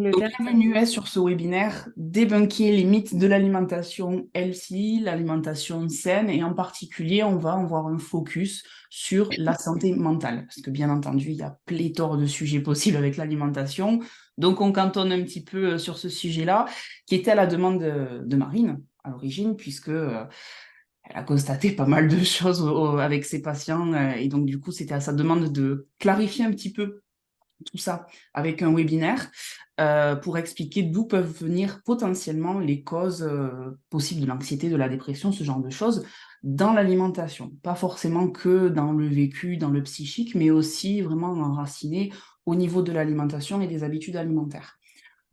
Donc, Angleterre. bienvenue sur ce webinaire, débunker les mythes de l'alimentation healthy, l'alimentation saine, et en particulier, on va avoir un focus sur la santé mentale, parce que bien entendu, il y a pléthore de sujets possibles avec l'alimentation. Donc, on cantonne un petit peu sur ce sujet-là, qui était à la demande de Marine à l'origine, puisque elle a constaté pas mal de choses avec ses patients, et donc du coup, c'était à sa demande de clarifier un petit peu tout ça avec un webinaire pour expliquer d'où peuvent venir potentiellement les causes possibles de l'anxiété, de la dépression, ce genre de choses dans l'alimentation. Pas forcément que dans le vécu, dans le psychique, mais aussi vraiment enraciné au niveau de l'alimentation et des habitudes alimentaires.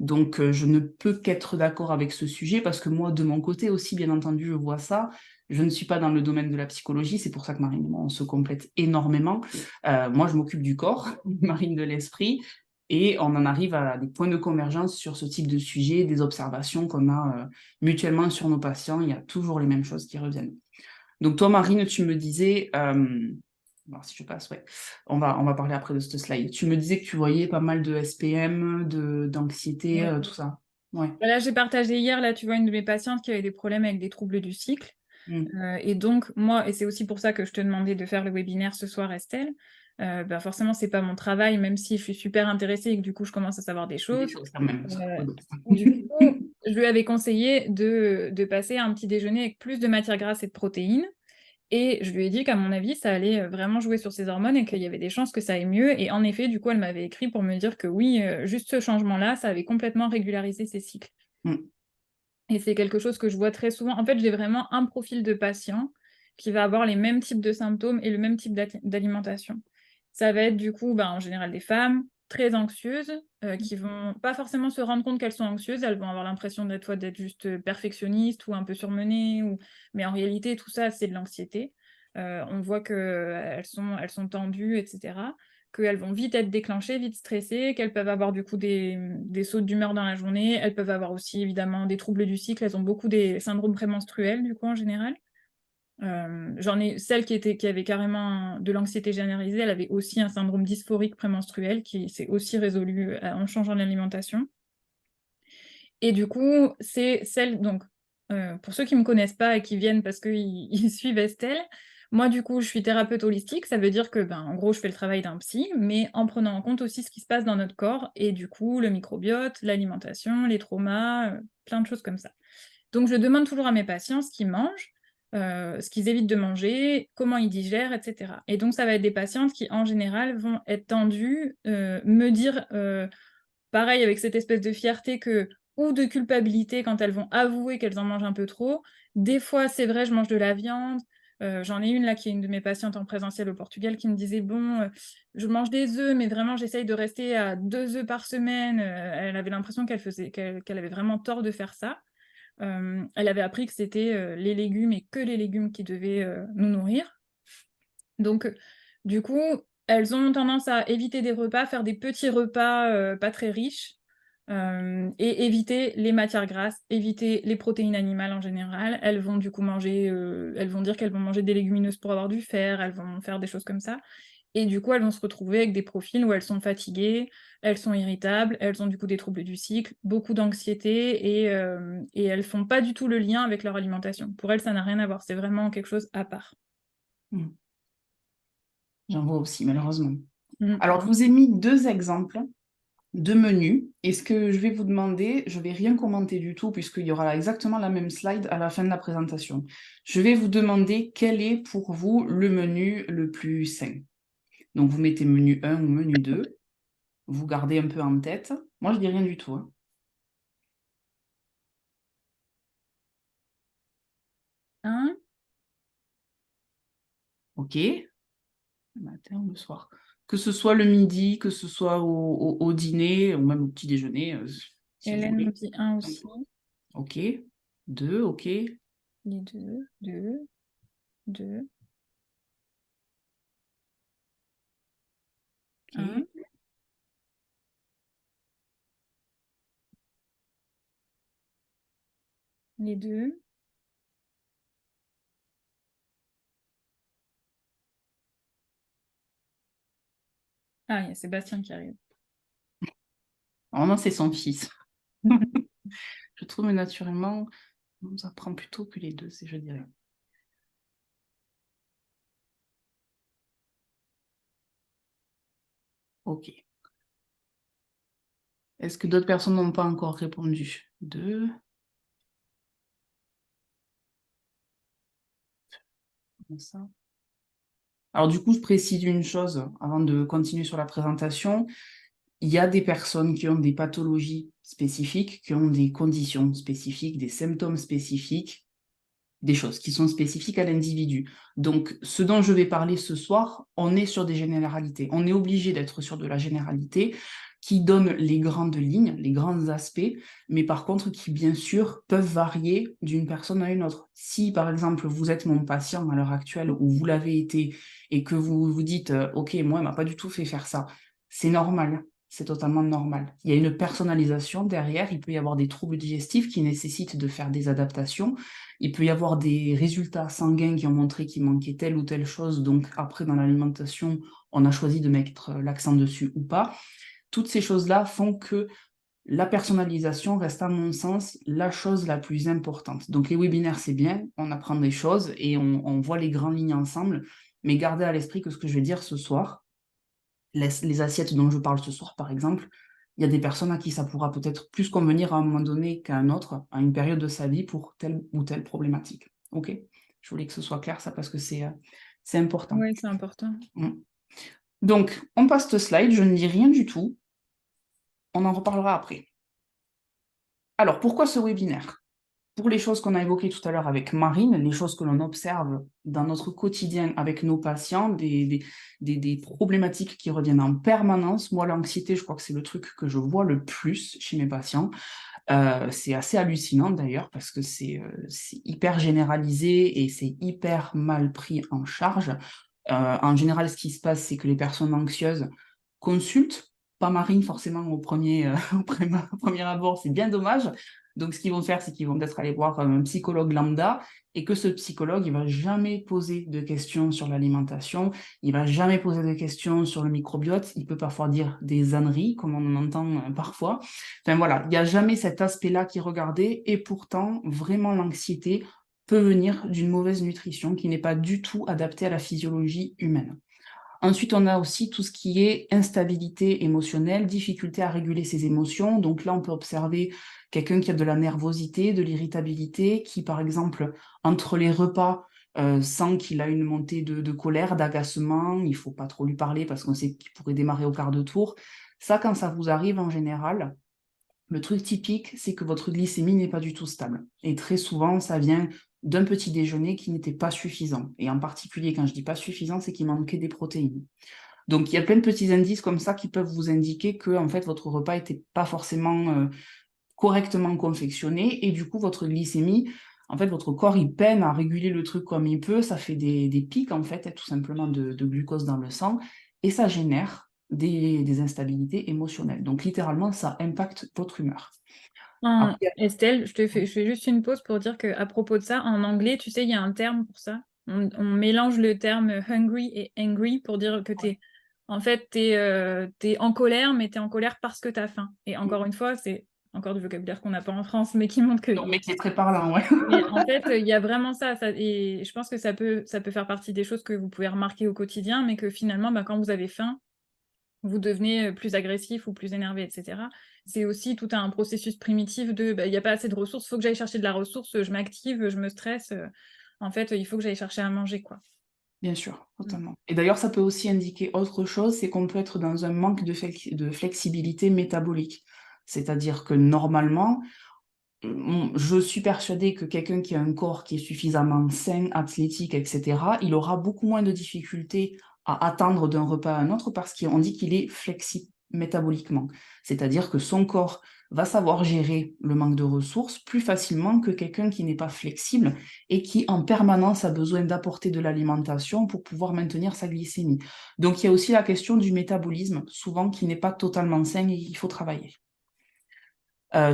Donc, je ne peux qu'être d'accord avec ce sujet parce que moi, de mon côté aussi, bien entendu, je vois ça. Je ne suis pas dans le domaine de la psychologie, c'est pour ça que Marine et moi, on se complète énormément. Moi, je m'occupe du corps, Marine de l'esprit, et on en arrive à des points de convergence sur ce type de sujet, des observations qu'on a mutuellement sur nos patients. Il y a toujours les mêmes choses qui reviennent. Donc, toi, Marine, tu me disais, alors, si je passe, ouais. On va parler après de ce slide. Tu me disais que tu voyais pas mal de SPM, d'anxiété, Ouais. tout ça. Ouais. Là, j'ai partagé hier, là, tu vois, une de mes patientes qui avait des problèmes avec des troubles du cycle. Mm. Et donc, moi, et c'est aussi pour ça que je te demandais de faire le webinaire ce soir, Estelle, bah forcément, c'est pas mon travail, même si je suis super intéressée et que du coup, je commence à savoir des Des choses. choses quand même. Euh, Ouais, bon. du coup, je lui avais conseillé de passer un petit déjeuner avec plus de matières grasses et de protéines. Et je lui ai dit qu'à mon avis, ça allait vraiment jouer sur ses hormones et qu'il y avait des chances que ça aille mieux. Et en effet, du coup, elle m'avait écrit pour me dire que oui, juste ce changement-là, ça avait complètement régularisé ses cycles. Mm. Et c'est quelque chose que je vois très souvent. En fait, j'ai vraiment un profil de patient qui va avoir les mêmes types de symptômes et le même type d'alimentation. Ça va être du coup, ben, en général, des femmes très anxieuses qui vont pas forcément se rendre compte qu'elles sont anxieuses. Elles vont avoir l'impression d'être juste perfectionnistes ou un peu surmenées. Mais en réalité, tout ça, c'est de l'anxiété. On voit qu'elles sont tendues, etc. Qu'elles vont vite être déclenchées, vite stressées, qu'elles peuvent avoir du coup des sautes d'humeur dans la journée, elles peuvent avoir aussi évidemment des troubles du cycle, elles ont beaucoup des syndromes prémenstruels du coup en général. J'en ai celle qui avait carrément de l'anxiété généralisée, elle avait aussi un syndrome dysphorique prémenstruel qui s'est aussi résolu en changeant l'alimentation. Et du coup, c'est celle, donc, pour ceux qui ne me connaissent pas et qui viennent parce qu'ils ils suivent Estelle, moi, du coup, je suis thérapeute holistique. Ça veut dire que, ben, en gros, je fais le travail d'un psy, mais en prenant en compte aussi ce qui se passe dans notre corps et du coup, le microbiote, l'alimentation, les traumas, plein de choses comme ça. Donc, je demande toujours à mes patients ce qu'ils mangent, ce qu'ils évitent de manger, comment ils digèrent, etc. Et donc, ça va être des patientes qui, en général, vont être tendues, me dire pareil, avec cette espèce de fierté ou de culpabilité quand elles vont avouer qu'elles en mangent un peu trop. Des fois, c'est vrai, je mange de la viande. J'en ai une là qui est une de mes patientes en présentiel au Portugal qui me disait, bon, je mange des œufs, mais vraiment j'essaye de rester à 2 œufs par semaine. Elle avait l'impression qu'elle avait vraiment tort de faire ça. Elle avait appris que c'était les légumes et que les légumes qui devaient nous nourrir. Donc, du coup, elles ont tendance à éviter des repas, faire des petits repas pas très riches, et éviter les matières grasses, éviter les protéines animales en général. Elles vont du coup manger, elles vont dire qu'elles vont manger des légumineuses pour avoir du fer, elles vont faire des choses comme ça. Et du coup, elles vont se retrouver avec des profils où elles sont fatiguées, elles sont irritables, elles ont du coup des troubles du cycle, beaucoup d'anxiété, et elles font pas du tout le lien avec leur alimentation. Pour elles, ça n'a rien à voir, c'est vraiment quelque chose à part. Mm. J'en vois aussi, malheureusement. Mm. Alors, je vous ai mis deux exemples de menus. Et ce que je vais vous demander, je vais rien commenter du tout, puisqu'il y aura exactement la même slide à la fin de la présentation. Je vais vous demander quel est pour vous le menu le plus sain. Donc, vous mettez menu 1 ou menu 2. Vous gardez un peu en tête. Moi, je dis rien du tout, hein. Hein. OK? Le matin ou le soir. Que ce soit le midi, que ce soit au dîner, ou même au petit déjeuner, si vous Hélène me voulez. dit un aussi. OK. 2, OK. Les deux, un. OK. Les deux. Ah, il y a Sébastien qui arrive. Vraiment, c'est son fils. Je trouve naturellement, on nous apprend plutôt que les deux, je dirais. Ok. Est-ce que d'autres personnes n'ont pas encore répondu? Deux. Comme ça. Alors du coup, je précise une chose avant de continuer sur la présentation. Il y a des personnes qui ont des pathologies spécifiques, qui ont des conditions spécifiques, des symptômes spécifiques, des choses qui sont spécifiques à l'individu. Donc, ce dont je vais parler ce soir, on est sur des généralités. On est obligé d'être sur de la généralité qui donne les grandes lignes, les grands aspects, mais par contre qui, bien sûr, peuvent varier d'une personne à une autre. Si, par exemple, vous êtes mon patient à l'heure actuelle ou vous l'avez été et que vous vous dites « Ok, moi, elle m'a pas du tout fait faire ça », c'est normal. C'est totalement normal. Il y a une personnalisation derrière, il peut y avoir des troubles digestifs qui nécessitent de faire des adaptations, il peut y avoir des résultats sanguins qui ont montré qu'il manquait telle ou telle chose, donc après dans l'alimentation, on a choisi de mettre l'accent dessus ou pas. Toutes ces choses-là font que la personnalisation reste à mon sens la chose la plus importante. Donc les webinaires, c'est bien, on apprend des choses et on voit les grandes lignes ensemble, mais gardez à l'esprit que ce que je vais dire ce soir, les assiettes dont je parle ce soir, par exemple, il y a des personnes à qui ça pourra peut-être plus convenir à un moment donné qu'à un autre, à une période de sa vie pour telle ou telle problématique. OK? Je voulais que ce soit clair, ça, parce que c'est important. Oui, c'est important. Donc, on passe ce slide, je ne dis rien du tout. On en reparlera après. Alors, pourquoi ce webinaire? Pour les choses qu'on a évoquées tout à l'heure avec Marine, les choses que l'on observe dans notre quotidien avec nos patients, des problématiques qui reviennent en permanence. Moi, l'anxiété, je crois que c'est le truc que je vois le plus chez mes patients. C'est assez hallucinant d'ailleurs parce que c'est hyper généralisé et c'est hyper mal pris en charge. En général, ce qui se passe, c'est que les personnes anxieuses consultent, pas Marine forcément au premier abord, c'est bien dommage. Donc, ce qu'ils vont faire, c'est qu'ils vont peut-être aller voir un psychologue lambda et que ce psychologue, il va jamais poser de questions sur l'alimentation, il va jamais poser de questions sur le microbiote, il peut parfois dire des âneries, comme on en entend parfois. Enfin voilà, il n'y a jamais cet aspect-là qui est regardé et pourtant, vraiment, l'anxiété peut venir d'une mauvaise nutrition qui n'est pas du tout adaptée à la physiologie humaine. Ensuite, on a aussi tout ce qui est instabilité émotionnelle, difficulté à réguler ses émotions. Donc là, on peut observer quelqu'un qui a de la nervosité, de l'irritabilité, qui, par exemple, entre les repas, sent qu'il a une montée de colère, d'agacement. Il ne faut pas trop lui parler parce qu'on sait qu'il pourrait démarrer au quart de tour. Ça, quand ça vous arrive en général, le truc typique, c'est que votre glycémie n'est pas du tout stable. Et très souvent, ça vient d'un petit déjeuner qui n'était pas suffisant. Et en particulier, quand je dis pas suffisant, c'est qu'il manquait des protéines. Donc, il y a plein de petits indices comme ça qui peuvent vous indiquer que, en fait, votre repas n'était pas forcément correctement confectionné. Et du coup, votre glycémie, en fait, votre corps, il peine à réguler le truc comme il peut. Ça fait des pics, en fait, tout simplement de glucose dans le sang. Et ça génère des instabilités émotionnelles. Donc, littéralement, ça impacte votre humeur. Après, Estelle, je fais juste une pause pour dire qu'à propos de ça, en anglais, tu sais, il y a un terme pour ça. On mélange le terme hungry et angry pour dire que en fait, t'es en colère, mais t'es en colère parce que t'as faim. Et encore une fois, c'est encore du vocabulaire qu'on n'a pas en France, mais qui montre que... non, mais qui est très parlant, ouais. Mais en fait, il y a vraiment ça, et je pense que ça peut faire partie des choses que vous pouvez remarquer au quotidien, mais que finalement, bah, quand vous avez faim, vous devenez plus agressif ou plus énervé, etc. C'est aussi tout un processus primitif de il n'y a pas assez de ressources, il faut que j'aille chercher de la ressource, je m'active, je me stresse. En fait, il faut que j'aille chercher à manger, quoi. Bien sûr, totalement. Et d'ailleurs, ça peut aussi indiquer autre chose, c'est qu'on peut être dans un manque de flexibilité métabolique. C'est-à-dire que normalement, je suis persuadée que quelqu'un qui a un corps qui est suffisamment sain, athlétique, etc., il aura beaucoup moins de difficultés à attendre d'un repas à un autre parce qu'on dit qu'il est flexible métaboliquement. C'est-à-dire que son corps va savoir gérer le manque de ressources plus facilement que quelqu'un qui n'est pas flexible et qui en permanence a besoin d'apporter de l'alimentation pour pouvoir maintenir sa glycémie. Donc il y a aussi la question du métabolisme, souvent qui n'est pas totalement sain et qu'il faut travailler.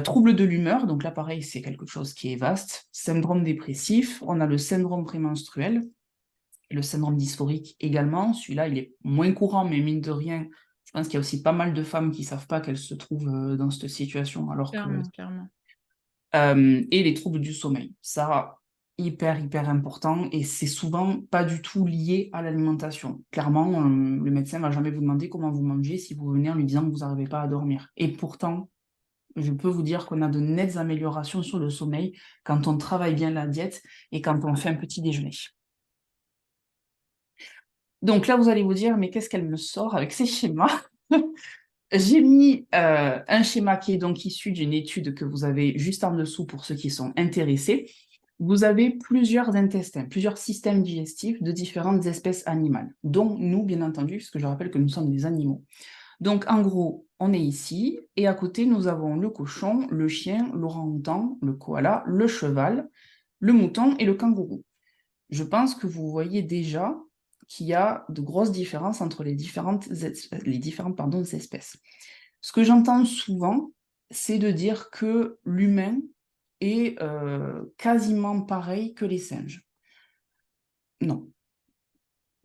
Trouble de l'humeur, donc là pareil, c'est quelque chose qui est vaste. Syndrome dépressif, on a le syndrome prémenstruel, le syndrome dysphorique également. Celui-là, il est moins courant, mais mine de rien, je pense qu'il y a aussi pas mal de femmes qui ne savent pas qu'elles se trouvent dans cette situation, alors que... Clairement, clairement. Et les troubles du sommeil, ça, hyper important, et c'est souvent pas du tout lié à l'alimentation. Clairement, le médecin va jamais vous demander comment vous mangez si vous venez en lui disant que vous n'arrivez pas à dormir. Et pourtant, je peux vous dire qu'on a de nettes améliorations sur le sommeil quand on travaille bien la diète et quand on fait un petit déjeuner. Donc là, vous allez vous dire, mais qu'est-ce qu'elle me sort avec ces schémas? J'ai mis un schéma qui est donc issu d'une étude que vous avez juste en dessous pour ceux qui sont intéressés. Vous avez plusieurs intestins, plusieurs systèmes digestifs de différentes espèces animales, dont nous, bien entendu, puisque je rappelle que nous sommes des animaux. Donc, en gros, on est ici, et à côté, nous avons le cochon, le chien, l'orang-outan, le koala, le cheval, le mouton et le kangourou. Je pense que vous voyez déjà qu'il y a de grosses différences entre les différentes espèces. Ce que j'entends souvent, c'est de dire que l'humain est quasiment pareil que les singes. Non,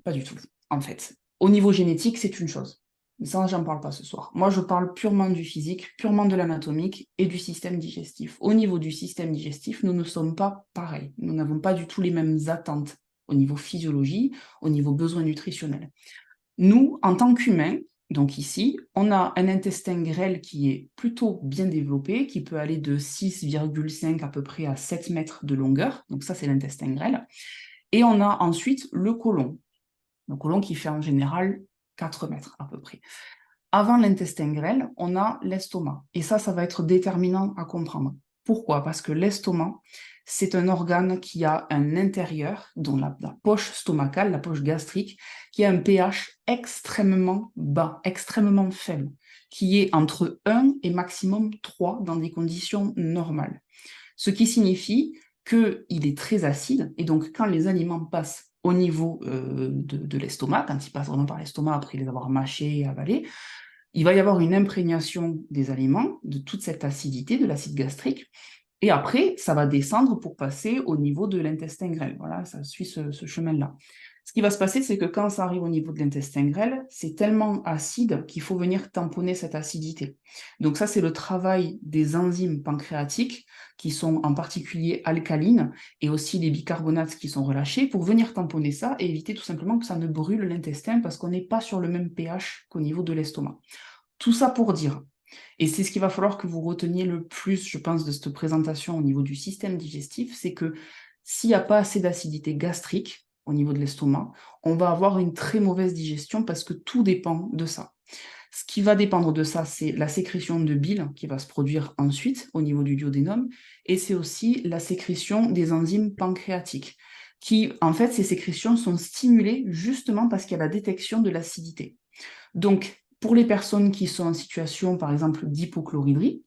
pas du tout, en fait. Au niveau génétique, c'est une chose. Mais ça, j'en parle pas ce soir. Moi, je parle purement du physique, purement de l'anatomique et du système digestif. Au niveau du système digestif, nous ne sommes pas pareils. Nous n'avons pas du tout les mêmes attentes au niveau physiologie, au niveau besoins nutritionnels. Nous, en tant qu'humains, donc ici, on a un intestin grêle qui est plutôt bien développé, qui peut aller de 6,5 à peu près à 7 mètres de longueur. Donc ça, c'est l'intestin grêle. Et on a ensuite le côlon. Le côlon qui fait en général 4 mètres à peu près. Avant l'intestin grêle, on a l'estomac. Et ça va être déterminant à comprendre. Pourquoi? Parce que l'estomac, c'est un organe qui a un intérieur, dont la poche stomacale, la poche gastrique, qui a un pH extrêmement bas, extrêmement faible, qui est entre 1 et maximum 3 dans des conditions normales. Ce qui signifie qu'il est très acide, et donc quand les aliments passent au niveau de l'estomac, quand ils passent vraiment par l'estomac après les avoir mâchés et avalés, il va y avoir une imprégnation des aliments, de toute cette acidité, de l'acide gastrique, et après, ça va descendre pour passer au niveau de l'intestin grêle. Voilà, ça suit ce chemin-là. Ce qui va se passer, c'est que quand ça arrive au niveau de l'intestin grêle, c'est tellement acide qu'il faut venir tamponner cette acidité. Donc ça, c'est le travail des enzymes pancréatiques, qui sont en particulier alcalines, et aussi les bicarbonates qui sont relâchés, pour venir tamponner ça et éviter tout simplement que ça ne brûle l'intestin, parce qu'on n'est pas sur le même pH qu'au niveau de l'estomac. Tout ça pour dire, et c'est ce qu'il va falloir que vous reteniez le plus, je pense, de cette présentation au niveau du système digestif, c'est que s'il n'y a pas assez d'acidité gastrique au niveau de l'estomac, on va avoir une très mauvaise digestion parce que tout dépend de ça. Ce qui va dépendre de ça, c'est la sécrétion de bile qui va se produire ensuite au niveau du duodénum, et c'est aussi la sécrétion des enzymes pancréatiques, qui, en fait, ces sécrétions sont stimulées justement parce qu'il y a la détection de l'acidité. Donc, pour les personnes qui sont en situation, par exemple, d'hypochloridrie,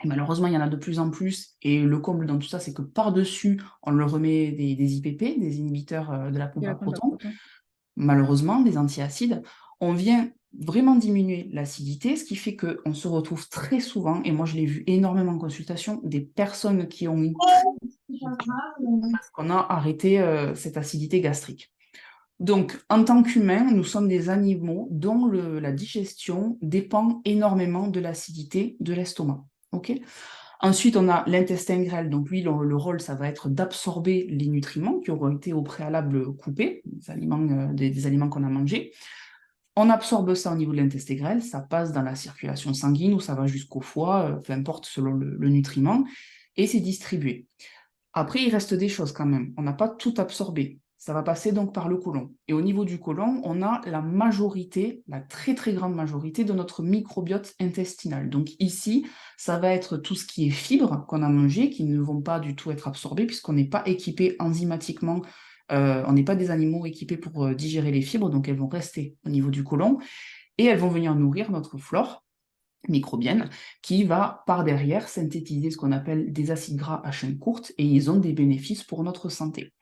et malheureusement, il y en a de plus en plus, et le comble dans tout ça, c'est que par-dessus, on leur remet des IPP, des inhibiteurs de la pompe à protons, malheureusement, des antiacides, on vient vraiment diminuer l'acidité, ce qui fait qu'on se retrouve très souvent, et moi je l'ai vu énormément en consultation, des personnes qui ont eu parce qu'on a arrêté cette acidité gastrique. Donc, en tant qu'humains, nous sommes des animaux dont la digestion dépend énormément de l'acidité de l'estomac. Okay. Ensuite, on a l'intestin grêle. Donc, lui, le rôle, ça va être d'absorber les nutriments qui auront été au préalable coupés, des aliments qu'on a mangés. On absorbe ça au niveau de l'intestin grêle, ça passe dans la circulation sanguine ou ça va jusqu'au foie, peu importe selon le nutriment, et c'est distribué. Après, il reste des choses quand même. On n'a pas tout absorbé. Ça va passer donc par le côlon. Et au niveau du côlon, on a la majorité, la très très grande majorité de notre microbiote intestinal. Donc ici, ça va être tout ce qui est fibres qu'on a mangé, qui ne vont pas du tout être absorbées puisqu'on n'est pas équipé enzymatiquement, on n'est pas des animaux équipés pour digérer les fibres, donc elles vont rester au niveau du côlon et elles vont venir nourrir notre flore microbienne qui va par derrière synthétiser ce qu'on appelle des acides gras à chaîne courte et ils ont des bénéfices pour notre santé.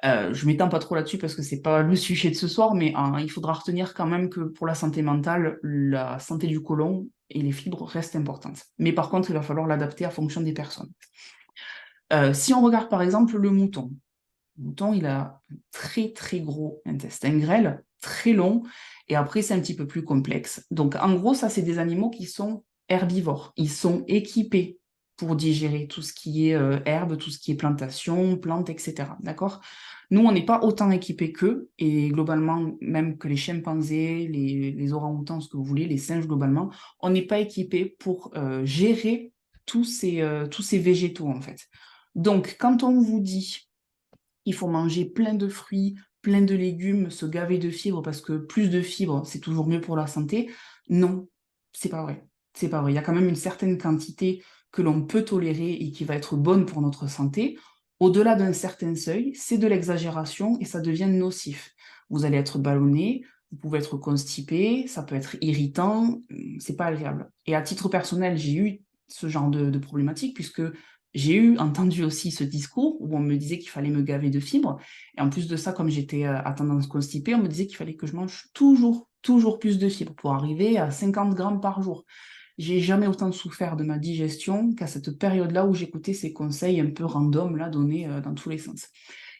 Je m'étends pas trop là-dessus parce que c'est pas le sujet de ce soir, mais il faudra retenir quand même que pour la santé mentale, la santé du côlon et les fibres restent importantes. Mais par contre, il va falloir l'adapter en fonction des personnes. Si on regarde par exemple le mouton, il a un très très gros intestin grêle, très long, Et après, c'est un petit peu plus complexe. Donc, en gros, ça, c'est des animaux qui sont herbivores. Ils sont équipés pour digérer tout ce qui est herbe, tout ce qui est plantation, plantes, etc. D'accord? Nous, on n'est pas autant équipés qu'eux, et globalement, même que les chimpanzés, les orang-outans, ce que vous voulez, les singes globalement, on n'est pas équipés pour gérer tous ces végétaux, en fait. Donc, quand on vous dit il faut manger plein de fruits, plein de légumes, se gaver de fibres parce que plus de fibres, c'est toujours mieux pour la santé. Non, c'est pas vrai. C'est pas vrai. Il y a quand même une certaine quantité que l'on peut tolérer et qui va être bonne pour notre santé. Au-delà d'un certain seuil, c'est de l'exagération et ça devient nocif. Vous allez être ballonné, vous pouvez être constipé, ça peut être irritant, c'est pas agréable. Et à titre personnel, j'ai eu ce genre de problématique puisque j'ai entendu aussi ce discours où on me disait qu'il fallait me gaver de fibres. Et en plus de ça, comme j'étais à tendance constipée, on me disait qu'il fallait que je mange toujours plus de fibres pour arriver à 50 grammes par jour. J'ai jamais autant souffert de ma digestion qu'à cette période-là où j'écoutais ces conseils un peu random là, donnés dans tous les sens.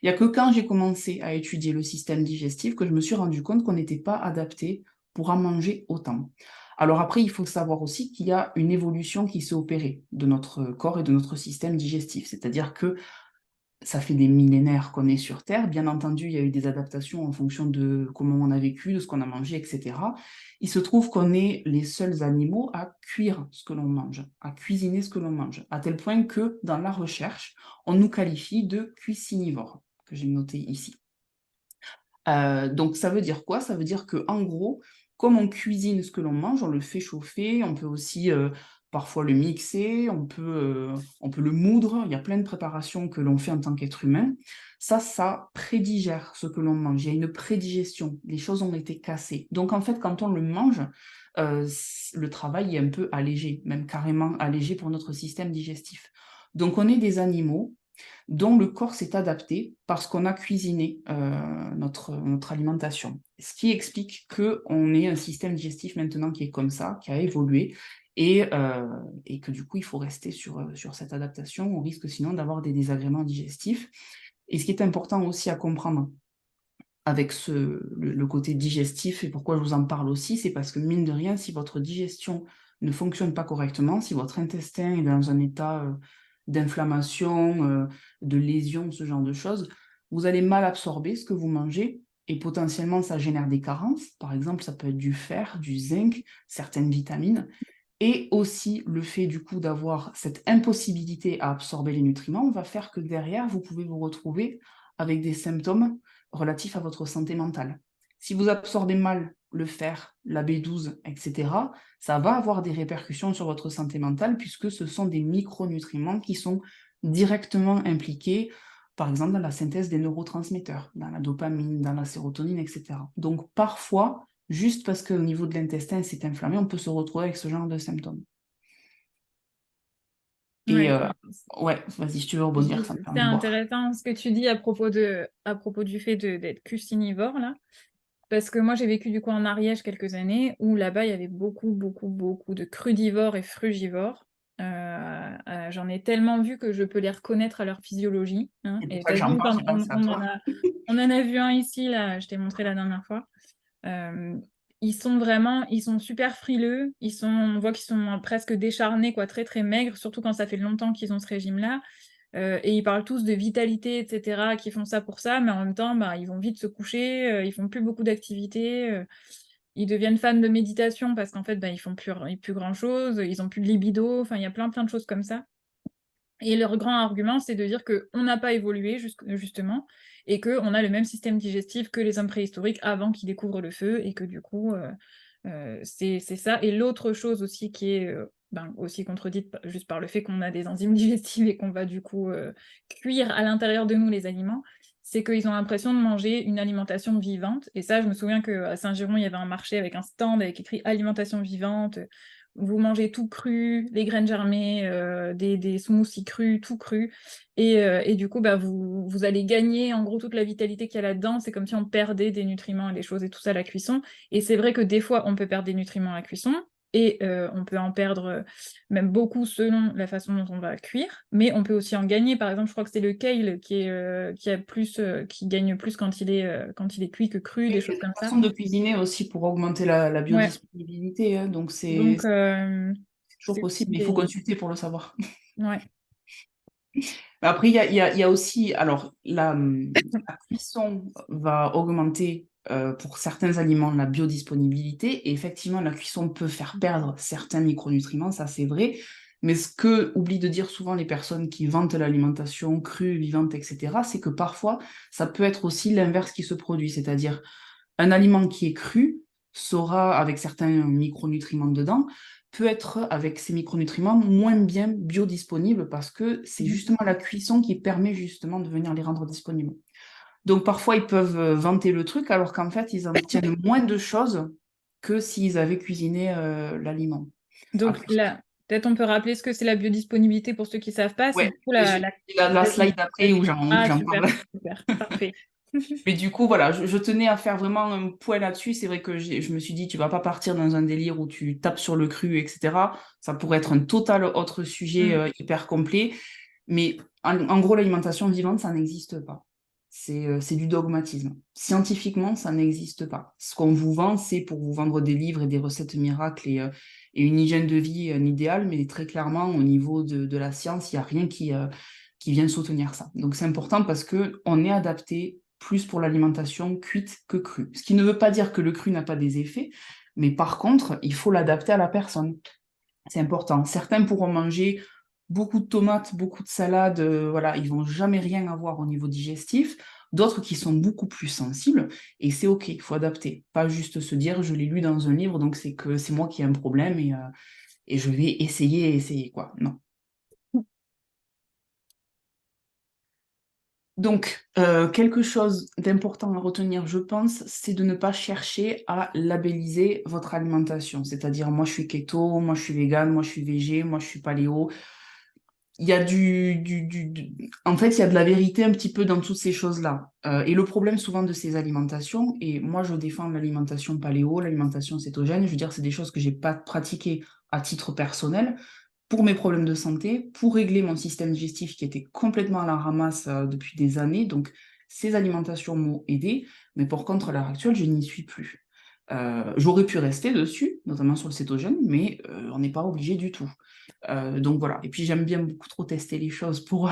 Il n'y a que quand j'ai commencé à étudier le système digestif que je me suis rendu compte qu'on n'était pas adapté pour en manger autant. Alors après, il faut savoir aussi qu'il y a une évolution qui s'est opérée de notre corps et de notre système digestif. C'est-à-dire que ça fait des millénaires qu'on est sur Terre. Bien entendu, il y a eu des adaptations en fonction de comment on a vécu, de ce qu'on a mangé, etc. Il se trouve qu'on est les seuls animaux à cuire ce que l'on mange, à cuisiner ce que l'on mange, à tel point que dans la recherche, on nous qualifie de cuisinivores, que j'ai noté ici. Donc ça veut dire quoi? Ça veut dire que en gros, comme on cuisine ce que l'on mange, on le fait chauffer, on peut aussi parfois le mixer, on peut le moudre, il y a plein de préparations que l'on fait en tant qu'être humain. Ça prédigère ce que l'on mange, il y a une prédigestion, les choses ont été cassées. Donc en fait, quand on le mange, le travail est un peu allégé, même carrément allégé pour notre système digestif. Donc on est des animaux dont le corps s'est adapté parce qu'on a cuisiné notre alimentation. Ce qui explique qu'on ait un système digestif maintenant qui est comme ça, qui a évolué, et que du coup, il faut rester sur cette adaptation. On risque sinon d'avoir des désagréments digestifs. Et ce qui est important aussi à comprendre avec le côté digestif, et pourquoi je vous en parle aussi, c'est parce que mine de rien, si votre digestion ne fonctionne pas correctement, si votre intestin est dans un état d'inflammation, de lésion, ce genre de choses, vous allez mal absorber ce que vous mangez et potentiellement ça génère des carences. Par exemple, ça peut être du fer, du zinc, certaines vitamines. Et aussi le fait du coup d'avoir cette impossibilité à absorber les nutriments va faire que derrière, vous pouvez vous retrouver avec des symptômes relatifs à votre santé mentale. Si vous absorbez mal le fer, la B12, etc., ça va avoir des répercussions sur votre santé mentale puisque ce sont des micronutriments qui sont directement impliqués, par exemple, dans la synthèse des neurotransmetteurs, dans la dopamine, dans la sérotonine, etc. Donc parfois, juste parce qu'au niveau de l'intestin, c'est inflammé, on peut se retrouver avec ce genre de symptômes. Et Ouais. ouais, vas-y, si tu veux rebondir, ça me C'est permet de voir. intéressant ce que tu dis à propos du fait d'être cuisinivore, là. Parce que moi, j'ai vécu du coup en Ariège quelques années où là-bas, il y avait beaucoup de crudivores et frugivores. J'en ai tellement vu que je peux les reconnaître à leur physiologie, hein. C'est pour Et ça que t'as j'en vu, parle, j'ai pensé à toi. on en a vu un ici, là, je t'ai montré la dernière fois. Euh, ils sont super frileux, on voit qu'ils sont presque décharnés, quoi, très très maigres, surtout quand ça fait longtemps qu'ils ont ce régime-là. Et ils parlent tous de vitalité, etc., qui font ça pour ça, mais en même temps, bah, ils vont vite se coucher, ils font plus beaucoup d'activités, ils deviennent fans de méditation parce qu'en fait, bah, ils font plus grand-chose, ils ont plus de libido, enfin, il y a plein de choses comme ça. Et leur grand argument, c'est de dire qu'on n'a pas évolué, justement, et qu'on a le même système digestif que les hommes préhistoriques avant qu'ils découvrent le feu, et que du coup, c'est ça. Et l'autre chose aussi qui est aussi contredite juste par le fait qu'on a des enzymes digestives et qu'on va du coup cuire à l'intérieur de nous les aliments, c'est qu'ils ont l'impression de manger une alimentation vivante. Et ça, je me souviens qu'à Saint-Giron, il y avait un marché avec un stand avec écrit alimentation vivante. Vous mangez tout cru, les graines germées, des smoothies crus, tout cru. Et du coup, bah, vous allez gagner en gros toute la vitalité qu'il y a là-dedans. C'est comme si on perdait des nutriments et des choses et tout ça à la cuisson. Et c'est vrai que des fois, on peut perdre des nutriments à la cuisson. et on peut en perdre même beaucoup selon la façon dont on va cuire, mais on peut aussi en gagner. Par exemple, je crois que c'est le kale qui gagne plus quand il est cuit que cru, Oui, des il y a choses des comme ça. façons de cuisiner aussi pour augmenter la Ouais, biodisponibilité, hein, donc c'est donc toujours c'est aussi possible, mais il faut des... consulter pour le savoir. Ouais. Après, il y a aussi, alors, la cuisson va augmenter pour certains aliments la biodisponibilité, et effectivement, la cuisson peut faire perdre certains micronutriments, ça c'est vrai, mais ce que oublient de dire souvent les personnes qui vantent l'alimentation crue, vivante, etc., c'est que parfois, ça peut être aussi l'inverse qui se produit, c'est-à-dire un aliment qui est cru sera, avec certains micronutriments dedans, peut être, avec ces micronutriments, moins bien biodisponible parce que c'est justement la cuisson qui permet justement de venir les rendre disponibles. Donc parfois, ils peuvent vanter le truc alors qu'en fait, ils en obtiennent moins de choses que s'ils avaient cuisiné l'aliment. Donc Après, là, peut-être on peut rappeler ce que c'est la biodisponibilité pour ceux qui ne savent pas. C'est ouais, du coup j'ai la Vas-y, slide après vas-y. où Ah, j'en super, parle. super, parfait. Mais du coup, voilà, je tenais à faire vraiment un point là-dessus. C'est vrai que je me suis dit, tu vas pas partir dans un délire où tu tapes sur le cru, etc. Ça pourrait être un total autre sujet Mm. hyper complet. Mais en gros, l'alimentation vivante, ça n'existe pas. C'est du dogmatisme. Scientifiquement, ça n'existe pas. Ce qu'on vous vend, c'est pour vous vendre des livres et des recettes miracles et une hygiène de vie, un idéal, mais très clairement, au niveau de la science, il n'y a rien qui vient soutenir ça. Donc c'est important parce qu'on est adapté plus pour l'alimentation cuite que crue. Ce qui ne veut pas dire que le cru n'a pas des effets, mais par contre, il faut l'adapter à la personne. C'est important. Certains pourront manger beaucoup de tomates, beaucoup de salades, voilà, ils vont jamais rien avoir au niveau digestif. D'autres qui sont beaucoup plus sensibles, et c'est OK, il faut adapter. Pas juste se dire, je l'ai lu dans un livre, donc c'est que c'est moi qui ai un problème et je vais essayer, quoi. Non. Donc, quelque chose d'important à retenir, je pense, c'est de ne pas chercher à labelliser votre alimentation. C'est-à-dire, moi, je suis keto, moi, je suis vegan, moi, je suis végé, moi, je suis paléo. Il y a En fait, il y a de la vérité un petit peu dans toutes ces choses-là. Et le problème souvent de ces alimentations, et moi je défends l'alimentation paléo, l'alimentation cétogène, je veux dire, c'est des choses que j'ai pas pratiquées à titre personnel pour mes problèmes de santé, pour régler mon système digestif qui était complètement à la ramasse depuis des années. Donc, ces alimentations m'ont aidé, mais par contre, à l'heure actuelle, je n'y suis plus. J'aurais pu rester dessus, notamment sur le cétogène, mais on n'est pas obligé du tout. Donc voilà. Et puis j'aime bien beaucoup trop tester les choses pour,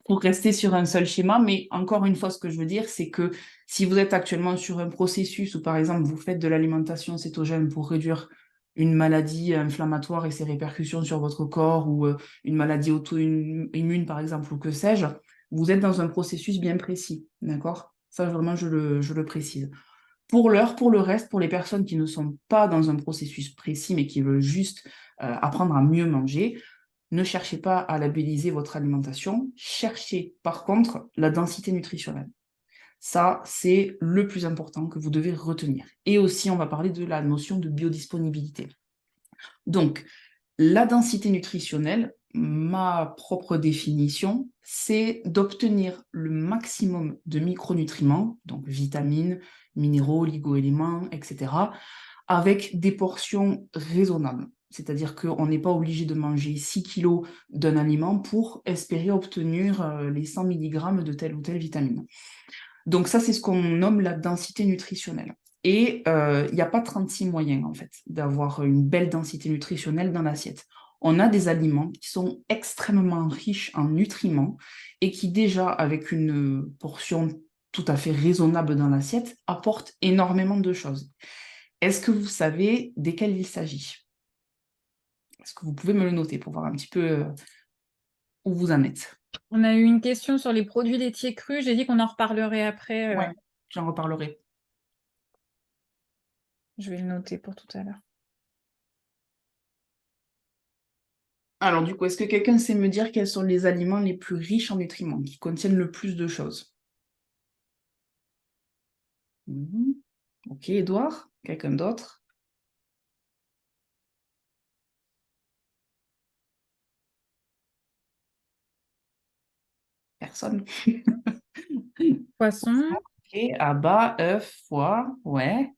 pour rester sur un seul schéma. Mais encore une fois, ce que je veux dire, c'est que si vous êtes actuellement sur un processus où, par exemple, vous faites de l'alimentation cétogène pour réduire une maladie inflammatoire et ses répercussions sur votre corps ou une maladie auto-immune, par exemple, ou que sais-je, vous êtes dans un processus bien précis. D'accord? Ça, vraiment, je le précise. Pour l'heure, pour le reste, pour les personnes qui ne sont pas dans un processus précis, mais qui veulent juste apprendre à mieux manger, ne cherchez pas à labelliser votre alimentation. Cherchez par contre la densité nutritionnelle. Ça, c'est le plus important que vous devez retenir. Et aussi, on va parler de la notion de biodisponibilité. Donc, la densité nutritionnelle, ma propre définition, c'est d'obtenir le maximum de micronutriments, donc vitamines, minéraux, oligo-éléments, etc., avec des portions raisonnables. C'est-à-dire qu'on n'est pas obligé de manger 6 kilos d'un aliment pour espérer obtenir les 100 milligrammes de telle ou telle vitamine. Donc ça, c'est ce qu'on nomme la densité nutritionnelle. Et il n'y a pas 36 moyens, en fait, d'avoir une belle densité nutritionnelle dans l'assiette. On a des aliments qui sont extrêmement riches en nutriments et qui déjà, avec une portion tout à fait raisonnable dans l'assiette, apportent énormément de choses. Est-ce que vous savez desquels il s'agit? Est-ce que vous pouvez me le noter pour voir un petit peu où vous en êtes? On a eu une question sur les produits laitiers crus. J'ai dit qu'on en reparlerait après. Ouais, j'en reparlerai. Je vais le noter pour tout à l'heure. Alors, du coup, est-ce que quelqu'un sait me dire quels sont les aliments les plus riches en nutriments, qui contiennent le plus de choses? Mhm. Ok, Edouard, quelqu'un d'autre? Personne. Poisson, Ok, abats, œufs, foie, ouais.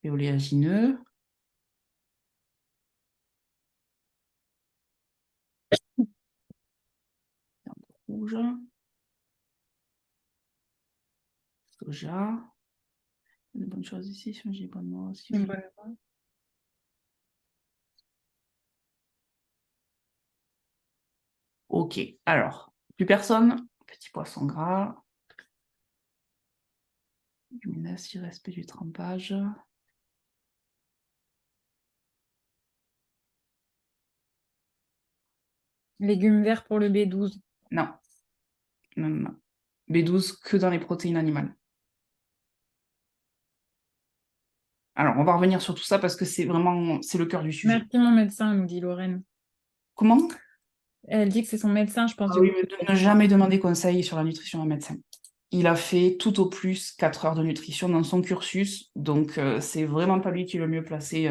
Et oléagineux. Rouge. Soja. Une bonne chose ici, si j'ai pas de noix aussi. Ok, alors, plus personne. Petit poisson gras. Luminesce, respect du trempage. Légumes verts pour le B12. Non. Non, non, non. B12 que dans les protéines animales. Alors, on va revenir sur tout ça parce que c'est vraiment, c'est le cœur du sujet. Merci mon médecin, nous dit Lorraine. Comment? Elle dit que c'est son médecin, je pense. Ah oui, mais de ne jamais demander conseil sur la nutrition à un médecin. Il a fait tout au plus 4 heures de nutrition dans son cursus, donc c'est vraiment pas lui qui est le mieux placé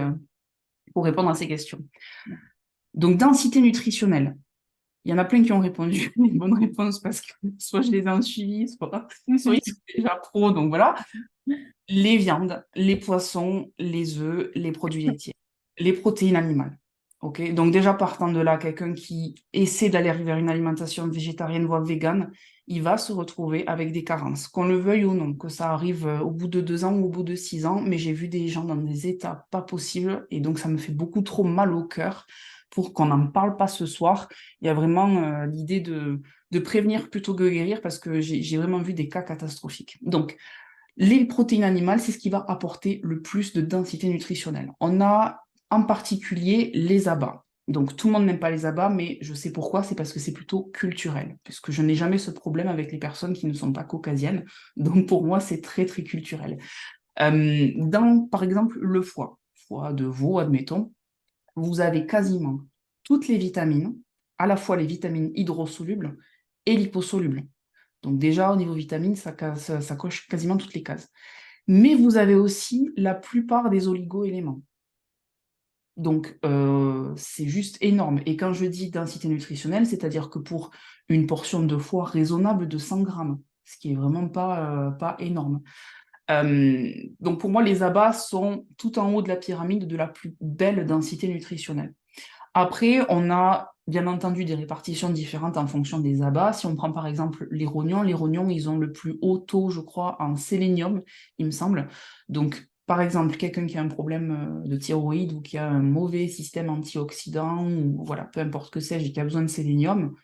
pour répondre à ces questions. Donc, densité nutritionnelle. Il y en a plein qui ont répondu les bonnes réponses parce que soit je les ai en suivi, soit ils sont déjà pros, donc voilà. Les viandes, les poissons, les œufs, les produits laitiers, les protéines animales. Ok, donc déjà partant de là, quelqu'un qui essaie d'aller vers une alimentation végétarienne voire végane, il va se retrouver avec des carences, qu'on le veuille ou non, que ça arrive au bout de 2 ans ou au bout de 6 ans, mais j'ai vu des gens dans des états pas possibles et donc ça me fait beaucoup trop mal au cœur pour qu'on n'en parle pas ce soir. Il y a vraiment l'idée de prévenir plutôt que guérir parce que j'ai vraiment vu des cas catastrophiques. Donc, les protéines animales, c'est ce qui va apporter le plus de densité nutritionnelle. On a en particulier les abats. Donc tout le monde n'aime pas les abats, mais je sais pourquoi, c'est parce que c'est plutôt culturel, puisque je n'ai jamais ce problème avec les personnes qui ne sont pas caucasiennes. Donc pour moi, c'est très très culturel. Dans, par exemple, le foie de veau, admettons, vous avez quasiment toutes les vitamines, à la fois les vitamines hydrosolubles et liposolubles. Donc déjà, au niveau vitamines, ça coche quasiment toutes les cases. Mais vous avez aussi la plupart des oligo-éléments. Donc, c'est juste énorme. Et quand je dis densité nutritionnelle, c'est-à-dire que pour une portion de foie raisonnable de 100 grammes, ce qui est vraiment pas énorme. Donc, pour moi, les abats sont tout en haut de la pyramide de la plus belle densité nutritionnelle. Après, on a bien entendu des répartitions différentes en fonction des abats. Si on prend par exemple les rognons, ils ont le plus haut taux, je crois, en sélénium, il me semble. Donc, par exemple, quelqu'un qui a un problème de thyroïde ou qui a un mauvais système antioxydant, ou voilà, peu importe que c'est, qui a besoin de sélénium,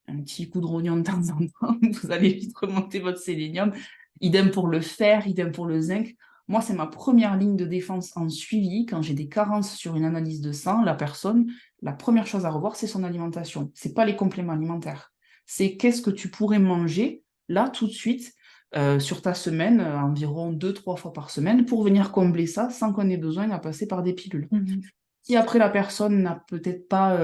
un petit coup de rognon de temps en temps, vous allez vite remonter votre sélénium. Idem pour le fer, idem pour le zinc. Moi, c'est ma première ligne de défense en suivi. Quand j'ai des carences sur une analyse de sang, la personne, la première chose à revoir, c'est son alimentation. C'est pas les compléments alimentaires. C'est qu'est-ce que tu pourrais manger là tout de suite sur ta semaine, environ 2-3 fois par semaine, pour venir combler ça sans qu'on ait besoin de passer par des pilules. Si après la personne n'a peut-être pas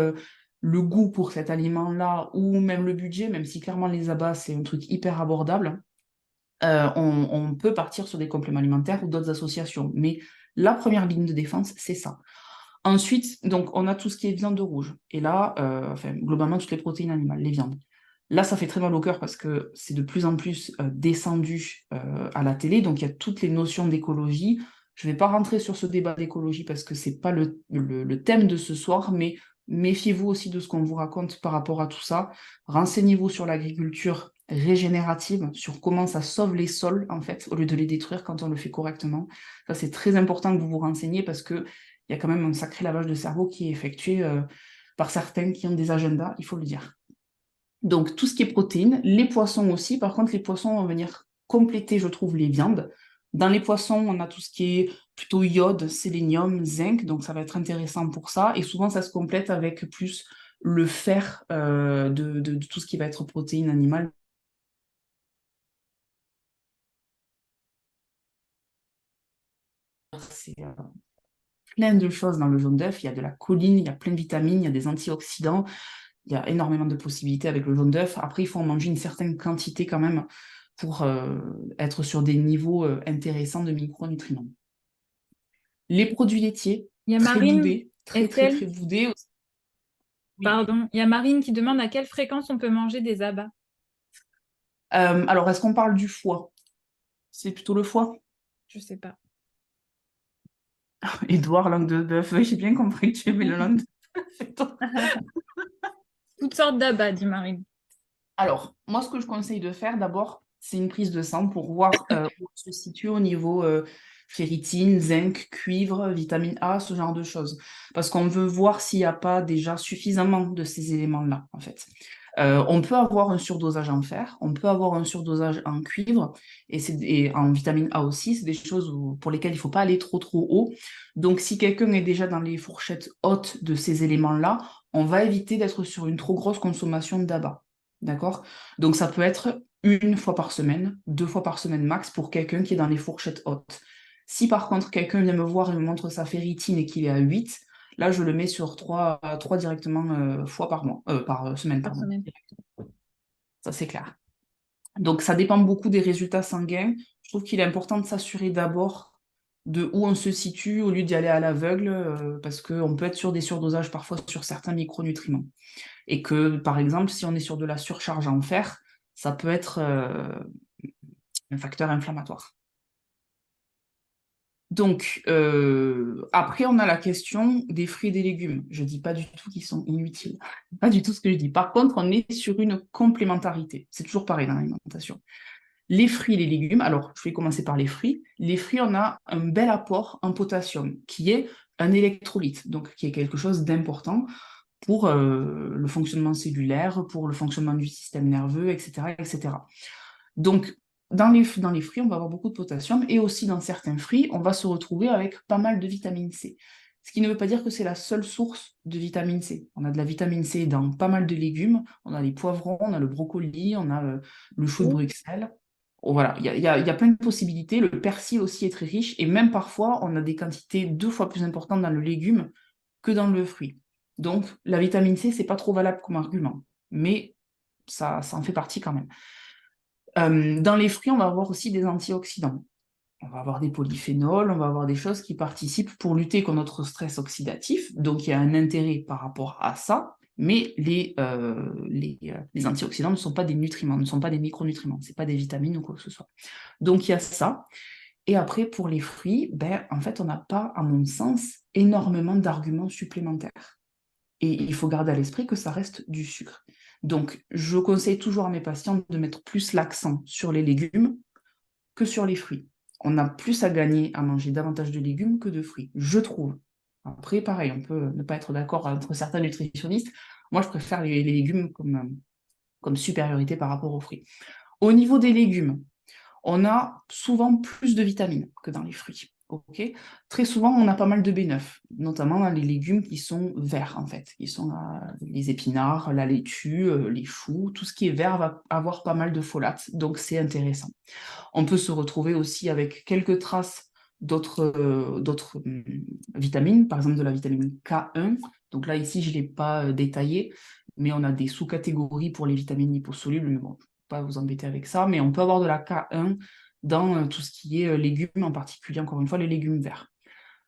le goût pour cet aliment-là ou même le budget, même si clairement les abats c'est un truc hyper abordable, on peut partir sur des compléments alimentaires ou d'autres associations. Mais la première ligne de défense, c'est ça. Ensuite, donc, on a tout ce qui est viande rouge. Et là, enfin, globalement, toutes les protéines animales, les viandes. Là, ça fait très mal au cœur parce que c'est de plus en plus descendu à la télé. Donc, il y a toutes les notions d'écologie. Je ne vais pas rentrer sur ce débat d'écologie parce que ce n'est pas le thème de ce soir, mais méfiez-vous aussi de ce qu'on vous raconte par rapport à tout ça. Renseignez-vous sur l'agriculture régénérative, sur comment ça sauve les sols, en fait, au lieu de les détruire quand on le fait correctement. Ça, c'est très important que vous vous renseigniez parce que il y a quand même un sacré lavage de cerveau qui est effectué par certains qui ont des agendas, il faut le dire. Donc, tout ce qui est protéines, les poissons aussi. Par contre, les poissons vont venir compléter, je trouve, les viandes. Dans les poissons, on a tout ce qui est plutôt iode, sélénium, zinc, donc ça va être intéressant pour ça. Et souvent, ça se complète avec plus le fer de tout ce qui va être protéines animales. C'est plein de choses dans le jaune d'œuf. Il y a de la choline, il y a plein de vitamines, il y a des antioxydants. Il y a énormément de possibilités avec le jaune d'œuf. Après, il faut en manger une certaine quantité quand même pour être sur des niveaux intéressants de micronutriments. Les produits laitiers, Il y a très Marine, boudés, très très Estelle, très boudés. Oui. pardon, il y a Marine qui demande à quelle fréquence on peut manger des abats. Alors, est-ce qu'on parle du foie? C'est plutôt le foie? Je sais pas. Édouard, langue de bœuf, j'ai bien compris que tu aimais la langue de bœuf. Toutes sortes d'abats, dit Marie. Alors, moi, ce que je conseille de faire d'abord, c'est une prise de sang pour voir où on se situe au niveau ferritine, zinc, cuivre, vitamine A, ce genre de choses. Parce qu'on veut voir s'il n'y a pas déjà suffisamment de ces éléments-là, en fait. On peut avoir un surdosage en fer, on peut avoir un surdosage en cuivre et en vitamine A aussi. C'est des choses pour lesquelles il ne faut pas aller trop trop haut. Donc, si quelqu'un est déjà dans les fourchettes hautes de ces éléments-là, on va éviter d'être sur une trop grosse consommation d'ABA. D'accord? Donc, ça peut être une fois par semaine, 2 fois par semaine max pour quelqu'un qui est dans les fourchettes hautes. Si par contre, quelqu'un vient me voir et me montre sa ferritine et qu'il est à 8, là, je le mets sur 3 directement fois par mois, par semaine, Par pardon. semaine. Ça, c'est clair. Donc, ça dépend beaucoup des résultats sanguins. Je trouve qu'il est important de s'assurer d'abord de où on se situe au lieu d'y aller à l'aveugle, parce qu'on peut être sur des surdosages parfois sur certains micronutriments. Et que, par exemple, si on est sur de la surcharge en fer, ça peut être un facteur inflammatoire. Donc, après, on a la question des fruits et des légumes. Je ne dis pas du tout qu'ils sont inutiles. Pas du tout ce que je dis. Par contre, on est sur une complémentarité. C'est toujours pareil dans l'alimentation. Les fruits et les légumes, alors je vais commencer par les fruits. Les fruits, on a un bel apport en potassium, qui est un électrolyte, donc qui est quelque chose d'important pour le fonctionnement cellulaire, pour le fonctionnement du système nerveux, etc. etc. Donc, dans les fruits, on va avoir beaucoup de potassium et aussi dans certains fruits, on va se retrouver avec pas mal de vitamine C. Ce qui ne veut pas dire que c'est la seule source de vitamine C. On a de la vitamine C dans pas mal de légumes, on a les poivrons, on a le brocoli, on a le chou de Oui. Bruxelles. Oh, voilà, il y a plein de possibilités. Le persil aussi est très riche et même parfois, on a des quantités 2 fois plus importantes dans le légume que dans le fruit. Donc, la vitamine C, c'est pas trop valable comme argument, mais ça en fait partie quand même. Dans les fruits, on va avoir aussi des antioxydants. On va avoir des polyphénols, on va avoir des choses qui participent pour lutter contre notre stress oxydatif. Donc, il y a un intérêt par rapport à ça, mais les antioxydants ne sont pas des nutriments, ne sont pas des micronutriments, ce pas des vitamines ou quoi que ce soit. Donc, il y a ça. Et après, pour les fruits, ben, en fait, on n'a pas, à mon sens, énormément d'arguments supplémentaires. Et il faut garder à l'esprit que ça reste du sucre. Donc, je conseille toujours à mes patients de mettre plus l'accent sur les légumes que sur les fruits. On a plus à gagner à manger davantage de légumes que de fruits, je trouve. Après, pareil, on peut ne pas être d'accord entre certains nutritionnistes. Moi, je préfère les légumes comme supériorité par rapport aux fruits. Au niveau des légumes, on a souvent plus de vitamines que dans les fruits. Ok. Très souvent, on a pas mal de B9, notamment dans les légumes qui sont verts, en fait. Qui sont les épinards, la laitue, les choux, tout ce qui est vert va avoir pas mal de folates, donc c'est intéressant. On peut se retrouver aussi avec quelques traces d'autres vitamines, par exemple de la vitamine K1. Donc là, ici, je ne l'ai pas détaillé, mais on a des sous-catégories pour les vitamines liposolubles, mais bon, je ne vais pas vous embêter avec ça, mais on peut avoir de la K1 dans tout ce qui est légumes, en particulier, encore une fois, les légumes verts.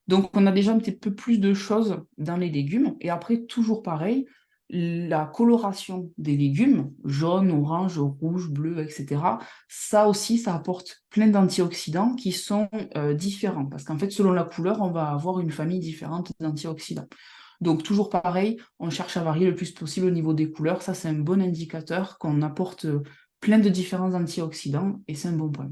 Donc, on a déjà un petit peu plus de choses dans les légumes. Et après, toujours pareil, la coloration des légumes, jaune, orange, rouge, bleu, etc., ça aussi, ça apporte plein d'antioxydants qui sont différents. Parce qu'en fait, selon la couleur, on va avoir une famille différente d'antioxydants. Donc, toujours pareil, on cherche à varier le plus possible au niveau des couleurs. Ça, c'est un bon indicateur qu'on apporte plein de différents antioxydants et c'est un bon point.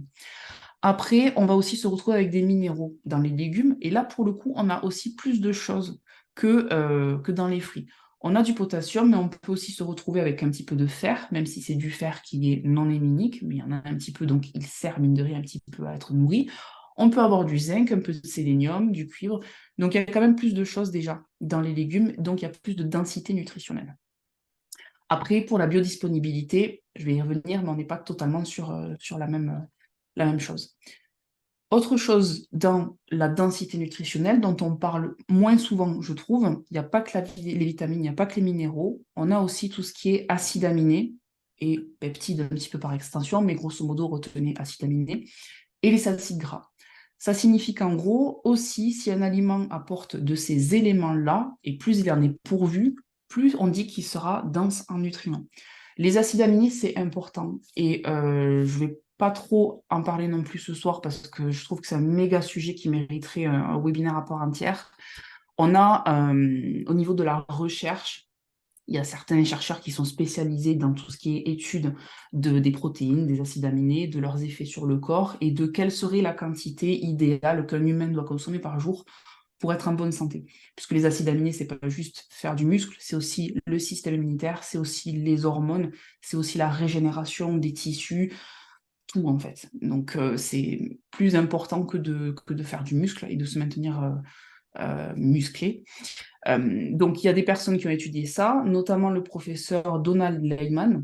Après, on va aussi se retrouver avec des minéraux dans les légumes. Et là, pour le coup, on a aussi plus de choses que dans les fruits. On a du potassium, mais on peut aussi se retrouver avec un petit peu de fer, même si c'est du fer qui est non héminique, mais il y en a un petit peu, donc il sert, mine de rien, un petit peu à être nourri. On peut avoir du zinc, un peu de sélénium, du cuivre. Donc il y a quand même plus de choses déjà dans les légumes, donc il y a plus de densité nutritionnelle. Après, pour la biodisponibilité, je vais y revenir, mais on n'est pas totalement sur la même chose. Autre chose dans la densité nutritionnelle dont on parle moins souvent, je trouve, il n'y a pas que les vitamines, il n'y a pas que les minéraux, on a aussi tout ce qui est acides aminés et peptides un petit peu par extension, mais grosso modo, retenez acides aminés, et les acides gras. Ça signifie qu'en gros, aussi, si un aliment apporte de ces éléments-là, et plus il en est pourvu, plus on dit qu'il sera dense en nutriments. Les acides aminés, c'est important. Et je vais pas trop en parler non plus ce soir parce que je trouve que c'est un méga sujet qui mériterait un webinaire à part entière. On a, au niveau de la recherche, il y a certains chercheurs qui sont spécialisés dans tout ce qui est étude des protéines, des acides aminés, de leurs effets sur le corps et de quelle serait la quantité idéale qu'un humain doit consommer par jour pour être en bonne santé. Puisque les acides aminés, c'est pas juste faire du muscle, c'est aussi le système immunitaire, c'est aussi les hormones, c'est aussi la régénération des tissus, tout en fait. Donc c'est plus important que de faire du muscle et de se maintenir musclé. Donc il y a des personnes qui ont étudié ça, notamment le professeur Donald Lyman,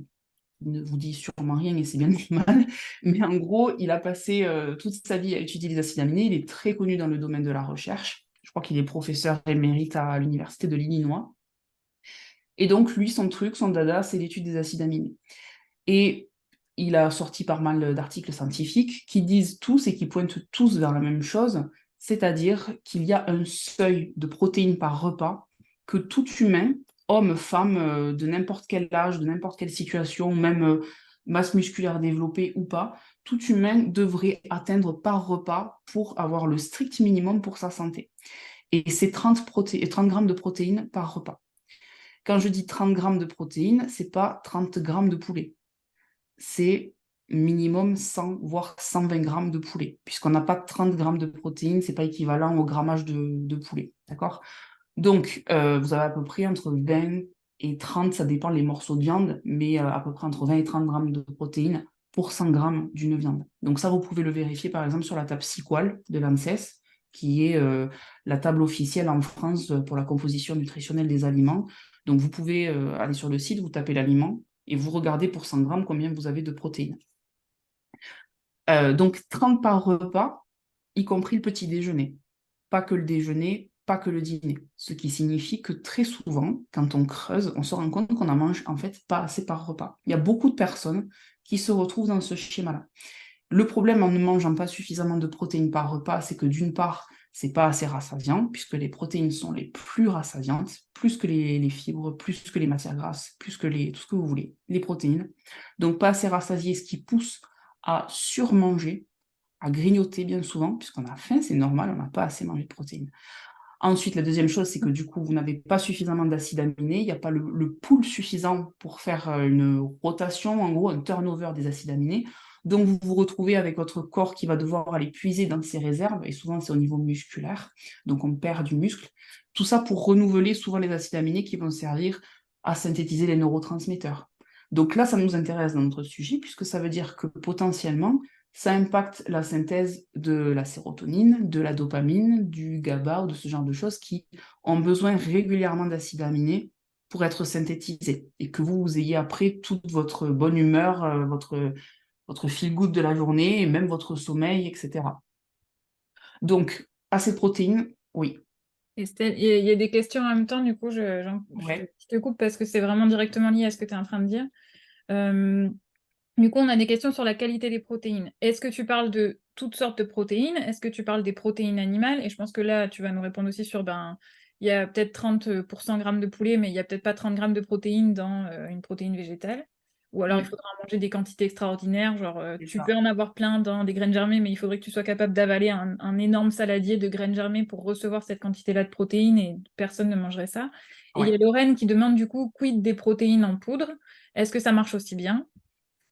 qui ne vous dit sûrement rien et c'est bien normal, mais en gros, il a passé toute sa vie à étudier les acides aminés, il est très connu dans le domaine de la recherche, je crois qu'il est professeur émérite à l'université de l'Illinois, et donc lui, son truc, son dada, c'est l'étude des acides aminés. Et il a sorti pas mal d'articles scientifiques qui disent tous et qui pointent tous vers la même chose, c'est-à-dire qu'il y a un seuil de protéines par repas que tout humain, homme, femme, de n'importe quel âge, de n'importe quelle situation, même masse musculaire développée ou pas, tout humain devrait atteindre par repas pour avoir le strict minimum pour sa santé. Et c'est 30 grammes de protéines par repas. Quand je dis 30 grammes de protéines, c'est pas 30 grammes de poulet, c'est minimum 100, voire 120 grammes de poulet. Puisqu'on n'a pas 30 grammes de protéines, c'est pas équivalent au grammage de poulet. D'accord? Donc, vous avez à peu près entre 20 et 30, ça dépend les morceaux de viande, mais à peu près entre 20 et 30 grammes de protéines pour 100 grammes d'une viande. Donc ça, vous pouvez le vérifier par exemple sur la table SIQUAL de l'ANSES, qui est la table officielle en France pour la composition nutritionnelle des aliments. Donc vous pouvez aller sur le site, vous tapez l'aliment, et vous regardez pour 100 grammes combien vous avez de protéines. Donc 30 par repas, y compris le petit déjeuner. Pas que le déjeuner, pas que le dîner. Ce qui signifie que très souvent, quand on creuse, on se rend compte qu'on en mange en fait pas assez par repas. Il y a beaucoup de personnes qui se retrouvent dans ce schéma-là. Le problème en ne mangeant pas suffisamment de protéines par repas, c'est que d'une part, c'est pas assez rassasiant, puisque les protéines sont les plus rassasiantes, plus que les fibres, plus que les matières grasses, plus que tout ce que vous voulez, les protéines. Donc pas assez rassasié, ce qui pousse à surmanger, à grignoter bien souvent, puisqu'on a faim, c'est normal, on n'a pas assez mangé de protéines. Ensuite, la deuxième chose, c'est que du coup, vous n'avez pas suffisamment d'acides aminés, il n'y a pas le pool suffisant pour faire une rotation, en gros, un turnover des acides aminés. Donc, vous vous retrouvez avec votre corps qui va devoir aller puiser dans ses réserves, et souvent, c'est au niveau musculaire, donc on perd du muscle. Tout ça pour renouveler souvent les acides aminés qui vont servir à synthétiser les neurotransmetteurs. Donc là, ça nous intéresse dans notre sujet, puisque ça veut dire que potentiellement, ça impacte la synthèse de la sérotonine, de la dopamine, du GABA ou de ce genre de choses qui ont besoin régulièrement d'acides aminés pour être synthétisés et que vous ayez après toute votre bonne humeur, votre feel-good de la journée et même votre sommeil, etc. Donc, assez de protéines, oui. Estelle, il y a des questions en même temps, du coup, Ouais. je te coupe parce que c'est vraiment directement lié à ce que tu es en train de dire. Du coup, on a des questions sur la qualité des protéines. Est-ce que tu parles de toutes sortes de protéines? Est-ce que tu parles des protéines animales? Et je pense que là, tu vas nous répondre aussi sur, il y a peut-être 30 pour 100 grammes de poulet, mais il n'y a peut-être pas 30 grammes de protéines dans une protéine végétale. Ou alors, il faudra en manger des quantités extraordinaires, genre, C'est tu ça. peux en avoir plein dans des graines germées, mais il faudrait que tu sois capable d'avaler un énorme saladier de graines germées pour recevoir cette quantité-là de protéines, et personne ne mangerait ça. Et il y Ouais. a Lorraine qui demande, du coup, quid des protéines en poudre? Est-ce que ça marche aussi bien?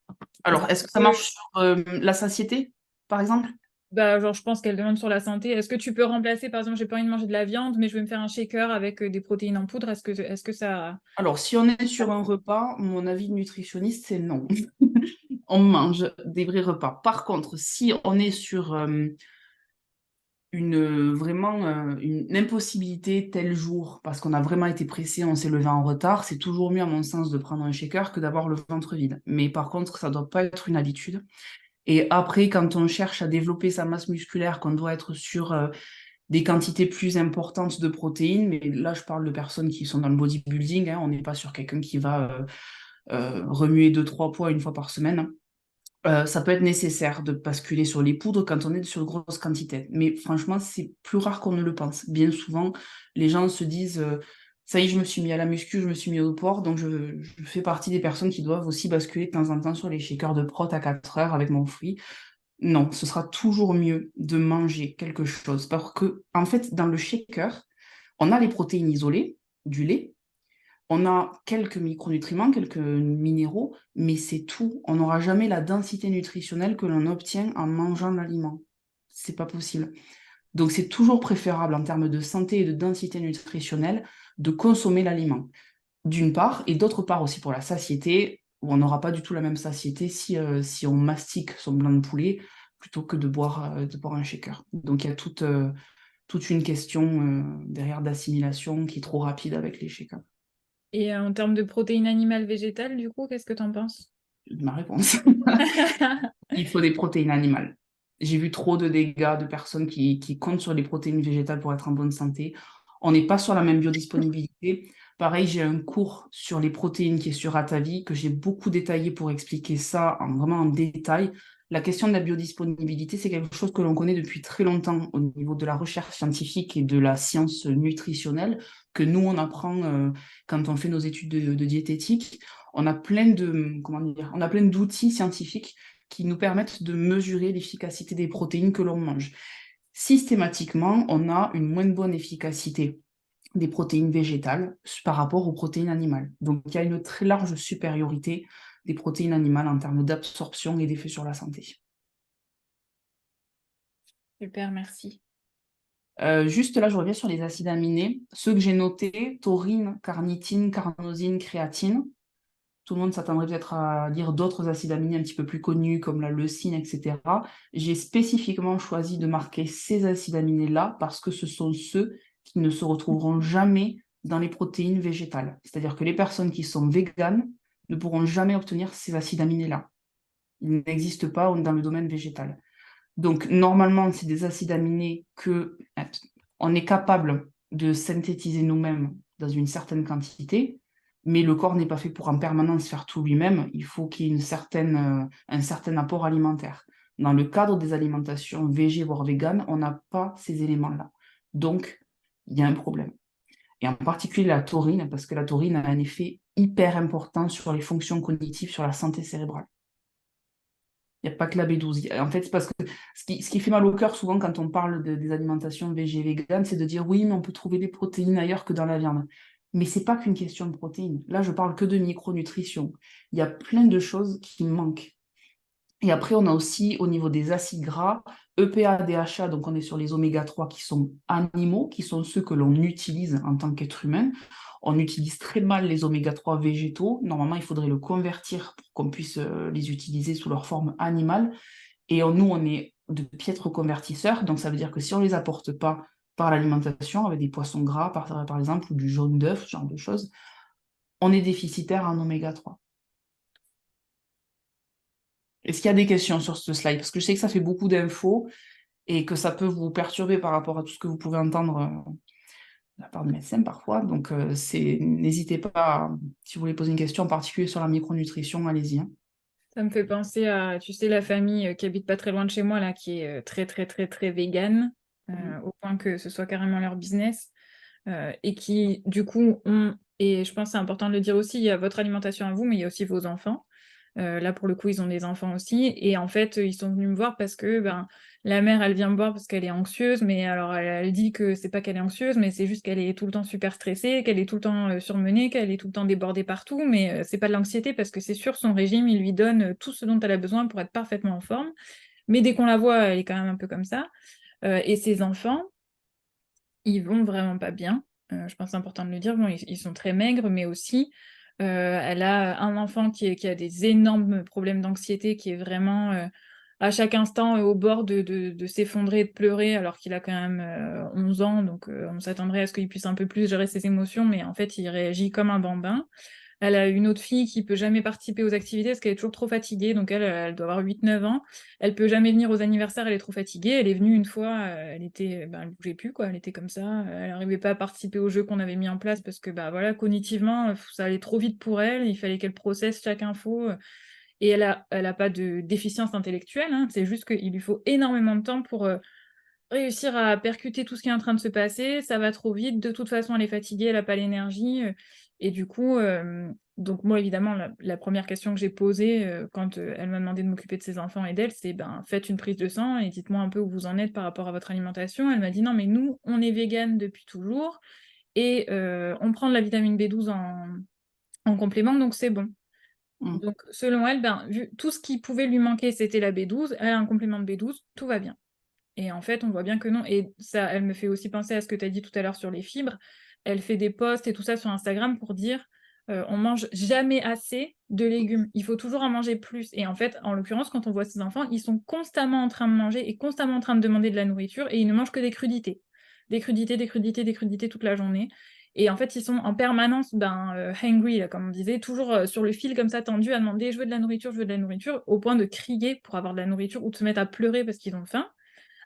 Est-ce Alors, est-ce que ça que marche sur la satiété, par exemple? genre, je pense qu'elle demande sur la santé. Est-ce que tu peux remplacer, par exemple, j'ai pas envie de manger de la viande, mais je vais me faire un shaker avec des protéines en poudre. Est-ce que ça... Alors, si on est sur un repas, mon avis de nutritionniste, c'est non. On mange des vrais repas. Par contre, si on est sur vraiment une impossibilité tel jour, parce qu'on a vraiment été pressé, on s'est levé en retard, c'est toujours mieux, à mon sens, de prendre un shaker que d'avoir le ventre vide. Mais par contre, ça ne doit pas être une habitude. Et après, quand on cherche à développer sa masse musculaire, qu'on doit être sur des quantités plus importantes de protéines, mais là, je parle de personnes qui sont dans le bodybuilding, hein, on n'est pas sur quelqu'un qui va remuer 2-3 poids une fois par semaine. Ça peut être nécessaire de basculer sur les poudres quand on est sur de grosses quantités. Mais franchement, c'est plus rare qu'on ne le pense. Bien souvent, les gens se disent ça y est, je me suis mis à la muscu, je me suis mis au sport, donc je fais partie des personnes qui doivent aussi basculer de temps en temps sur les shakers de prot à 4 heures avec mon fruit. Non, ce sera toujours mieux de manger quelque chose parce que, en fait, dans le shaker, on a les protéines isolées, du lait, on a quelques micronutriments, quelques minéraux, mais c'est tout. On n'aura jamais la densité nutritionnelle que l'on obtient en mangeant l'aliment. C'est pas possible. Donc, c'est toujours préférable en termes de santé et de densité nutritionnelle de consommer l'aliment, d'une part, et d'autre part aussi pour la satiété, où on n'aura pas du tout la même satiété si on mastique son blanc de poulet plutôt que de boire un shaker. Donc, il y a toute une question derrière d'assimilation qui est trop rapide avec les shakers. Et en termes de protéines animales végétales, du coup, qu'est-ce que tu en penses? Ma réponse. Il faut des protéines animales. J'ai vu trop de dégâts de personnes qui comptent sur les protéines végétales pour être en bonne santé. On n'est pas sur la même biodisponibilité. Pareil, j'ai un cours sur les protéines qui est sur Atavi, que j'ai beaucoup détaillé pour expliquer ça vraiment en détail. La question de la biodisponibilité, c'est quelque chose que l'on connaît depuis très longtemps au niveau de la recherche scientifique et de la science nutritionnelle, que nous, on apprend quand on fait nos études de diététique. On a comment dire, on a plein d'outils scientifiques qui nous permettent de mesurer l'efficacité des protéines que l'on mange. Systématiquement, on a une moins bonne efficacité des protéines végétales par rapport aux protéines animales. Donc, il y a une très large supériorité des protéines animales en termes d'absorption et d'effet sur la santé. Super, merci. Juste là, je reviens sur les acides aminés. Ceux que j'ai notés, taurine, carnitine, carnosine, créatine. Tout le monde s'attendrait peut-être à lire d'autres acides aminés un petit peu plus connus comme la leucine, etc. J'ai spécifiquement choisi de marquer ces acides aminés-là parce que ce sont ceux qui ne se retrouveront jamais dans les protéines végétales. C'est-à-dire que les personnes qui sont véganes ne pourront jamais obtenir ces acides aminés-là. Ils n'existent pas dans le domaine végétal. Donc, normalement, c'est des acides aminés que on est capable de synthétiser nous-mêmes dans une certaine quantité, mais le corps n'est pas fait pour en permanence faire tout lui-même. Il faut qu'il y ait un certain apport alimentaire. Dans le cadre des alimentations végé, voire véganes, on n'a pas ces éléments-là. Donc, il y a un problème. Et en particulier la taurine, parce que la taurine a un effet hyper important sur les fonctions cognitives, sur la santé cérébrale. Il n'y a pas que la B12. En fait, c'est parce que ce qui fait mal au cœur souvent quand on parle des alimentations végé véganes, c'est de dire oui, mais on peut trouver des protéines ailleurs que dans la viande. Mais c'est pas qu'une question de protéines. Là, je parle que de micronutrition. Il y a plein de choses qui manquent. Et après, on a aussi au niveau des acides gras, EPA, DHA, donc on est sur les oméga 3 qui sont animaux, qui sont ceux que l'on utilise en tant qu'être humain. On utilise très mal les oméga 3 végétaux. Normalement, il faudrait le convertir pour qu'on puisse les utiliser sous leur forme animale. Et nous, on est de piètres convertisseurs. Donc, ça veut dire que si on ne les apporte pas par l'alimentation, avec des poissons gras, par exemple, ou du jaune d'œuf, ce genre de choses, on est déficitaire en oméga 3. Est-ce qu'il y a des questions sur ce slide? Parce que je sais que ça fait beaucoup d'infos et que ça peut vous perturber par rapport à tout ce que vous pouvez entendre de la part de médecins parfois. Donc, n'hésitez pas, si vous voulez poser une question en particulier sur la micronutrition, allez-y, hein. Ça me fait penser à, tu sais, la famille qui habite pas très loin de chez moi, là, qui est très, très, très, très végane, au point que ce soit carrément leur business, et qui, du coup, ont, et je pense que c'est important de le dire aussi, il y a votre alimentation à vous, mais il y a aussi vos enfants. Là, pour le coup, ils ont des enfants aussi. Et en fait, ils sont venus me voir parce que ben, la mère, elle vient me voir parce qu'elle est anxieuse. Mais alors, elle dit que c'est pas qu'elle est anxieuse, mais c'est juste qu'elle est tout le temps super stressée, qu'elle est tout le temps surmenée, qu'elle est tout le temps débordée partout. Mais c'est pas de l'anxiété parce que c'est sûr, son régime, il lui donne tout ce dont elle a besoin pour être parfaitement en forme. Mais dès qu'on la voit, elle est quand même un peu comme ça. Et ses enfants, ils vont vraiment pas bien. Je pense que c'est important de le dire. Bon, ils sont très maigres, mais aussi, elle a un enfant qui a des énormes problèmes d'anxiété, qui est vraiment à chaque instant au bord de s'effondrer et de pleurer, alors qu'il a quand même 11 ans, donc on s'attendrait à ce qu'il puisse un peu plus gérer ses émotions, mais en fait, il réagit comme un bambin. Elle a une autre fille qui peut jamais participer aux activités parce qu'elle est toujours trop fatiguée. Donc elle doit avoir 8-9 ans. Elle peut jamais venir aux anniversaires, elle est trop fatiguée. Elle est venue une fois, elle bougeait plus, quoi. Elle était comme ça. Elle n'arrivait pas à participer au jeu qu'on avait mis en place parce que, bah voilà, cognitivement, ça allait trop vite pour elle. Il fallait qu'elle processe chaque info. Et elle a pas de déficience intellectuelle, hein. C'est juste qu'il lui faut énormément de temps réussir à percuter tout ce qui est en train de se passer, ça va trop vite, de toute façon elle est fatiguée, elle a pas l'énergie, et du coup, donc moi évidemment la 1re question que j'ai posée, quand, elle m'a demandé de m'occuper de ses enfants et d'elle, c'est: «Ben, faites une prise de sang et dites-moi un peu où vous en êtes par rapport à votre alimentation». Elle m'a dit: «Non mais nous, on est véganes depuis toujours et on prend de la vitamine B12 en complément, donc c'est bon». Mmh. Donc selon elle, ben, vu tout ce qui pouvait lui manquer, c'était la B12, elle a un complément de B12, tout va bien. Et en fait, on voit bien que non, et ça, elle me fait aussi penser à ce que tu as dit tout à l'heure sur les fibres. Elle fait des posts et tout ça sur Instagram pour dire, «On mange jamais assez de légumes, il faut toujours en manger plus», et en fait, en l'occurrence, quand on voit ses enfants, ils sont constamment en train de manger et constamment en train de demander de la nourriture et ils ne mangent que des crudités. Des crudités, des crudités, des crudités toute la journée, et en fait, ils sont en permanence, ben, hangry là, comme on disait, toujours, sur le fil comme ça tendu à demander: «Je veux de la nourriture, je veux de la nourriture», au point de crier pour avoir de la nourriture ou de se mettre à pleurer parce qu'ils ont faim.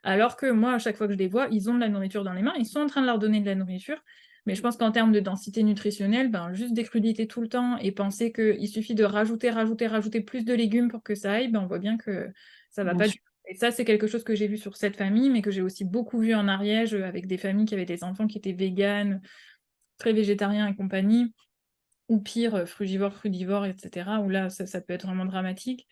Alors que moi, à chaque fois que je les vois, ils ont de la nourriture dans les mains, ils sont en train de leur donner de la nourriture. Mais je pense qu'en termes de densité nutritionnelle, ben, juste des crudités tout le temps et penser qu'il suffit de rajouter, rajouter, rajouter plus de légumes pour que ça aille, ben, on voit bien que ça va Bien pas du sûr. tout. Et ça, c'est quelque chose que j'ai vu sur cette famille, mais que j'ai aussi beaucoup vu en Ariège, avec des familles qui avaient des enfants qui étaient véganes, très végétariens et compagnie, ou pire, frugivores, crudivores, et cetera, où là, ça peut être vraiment dramatique.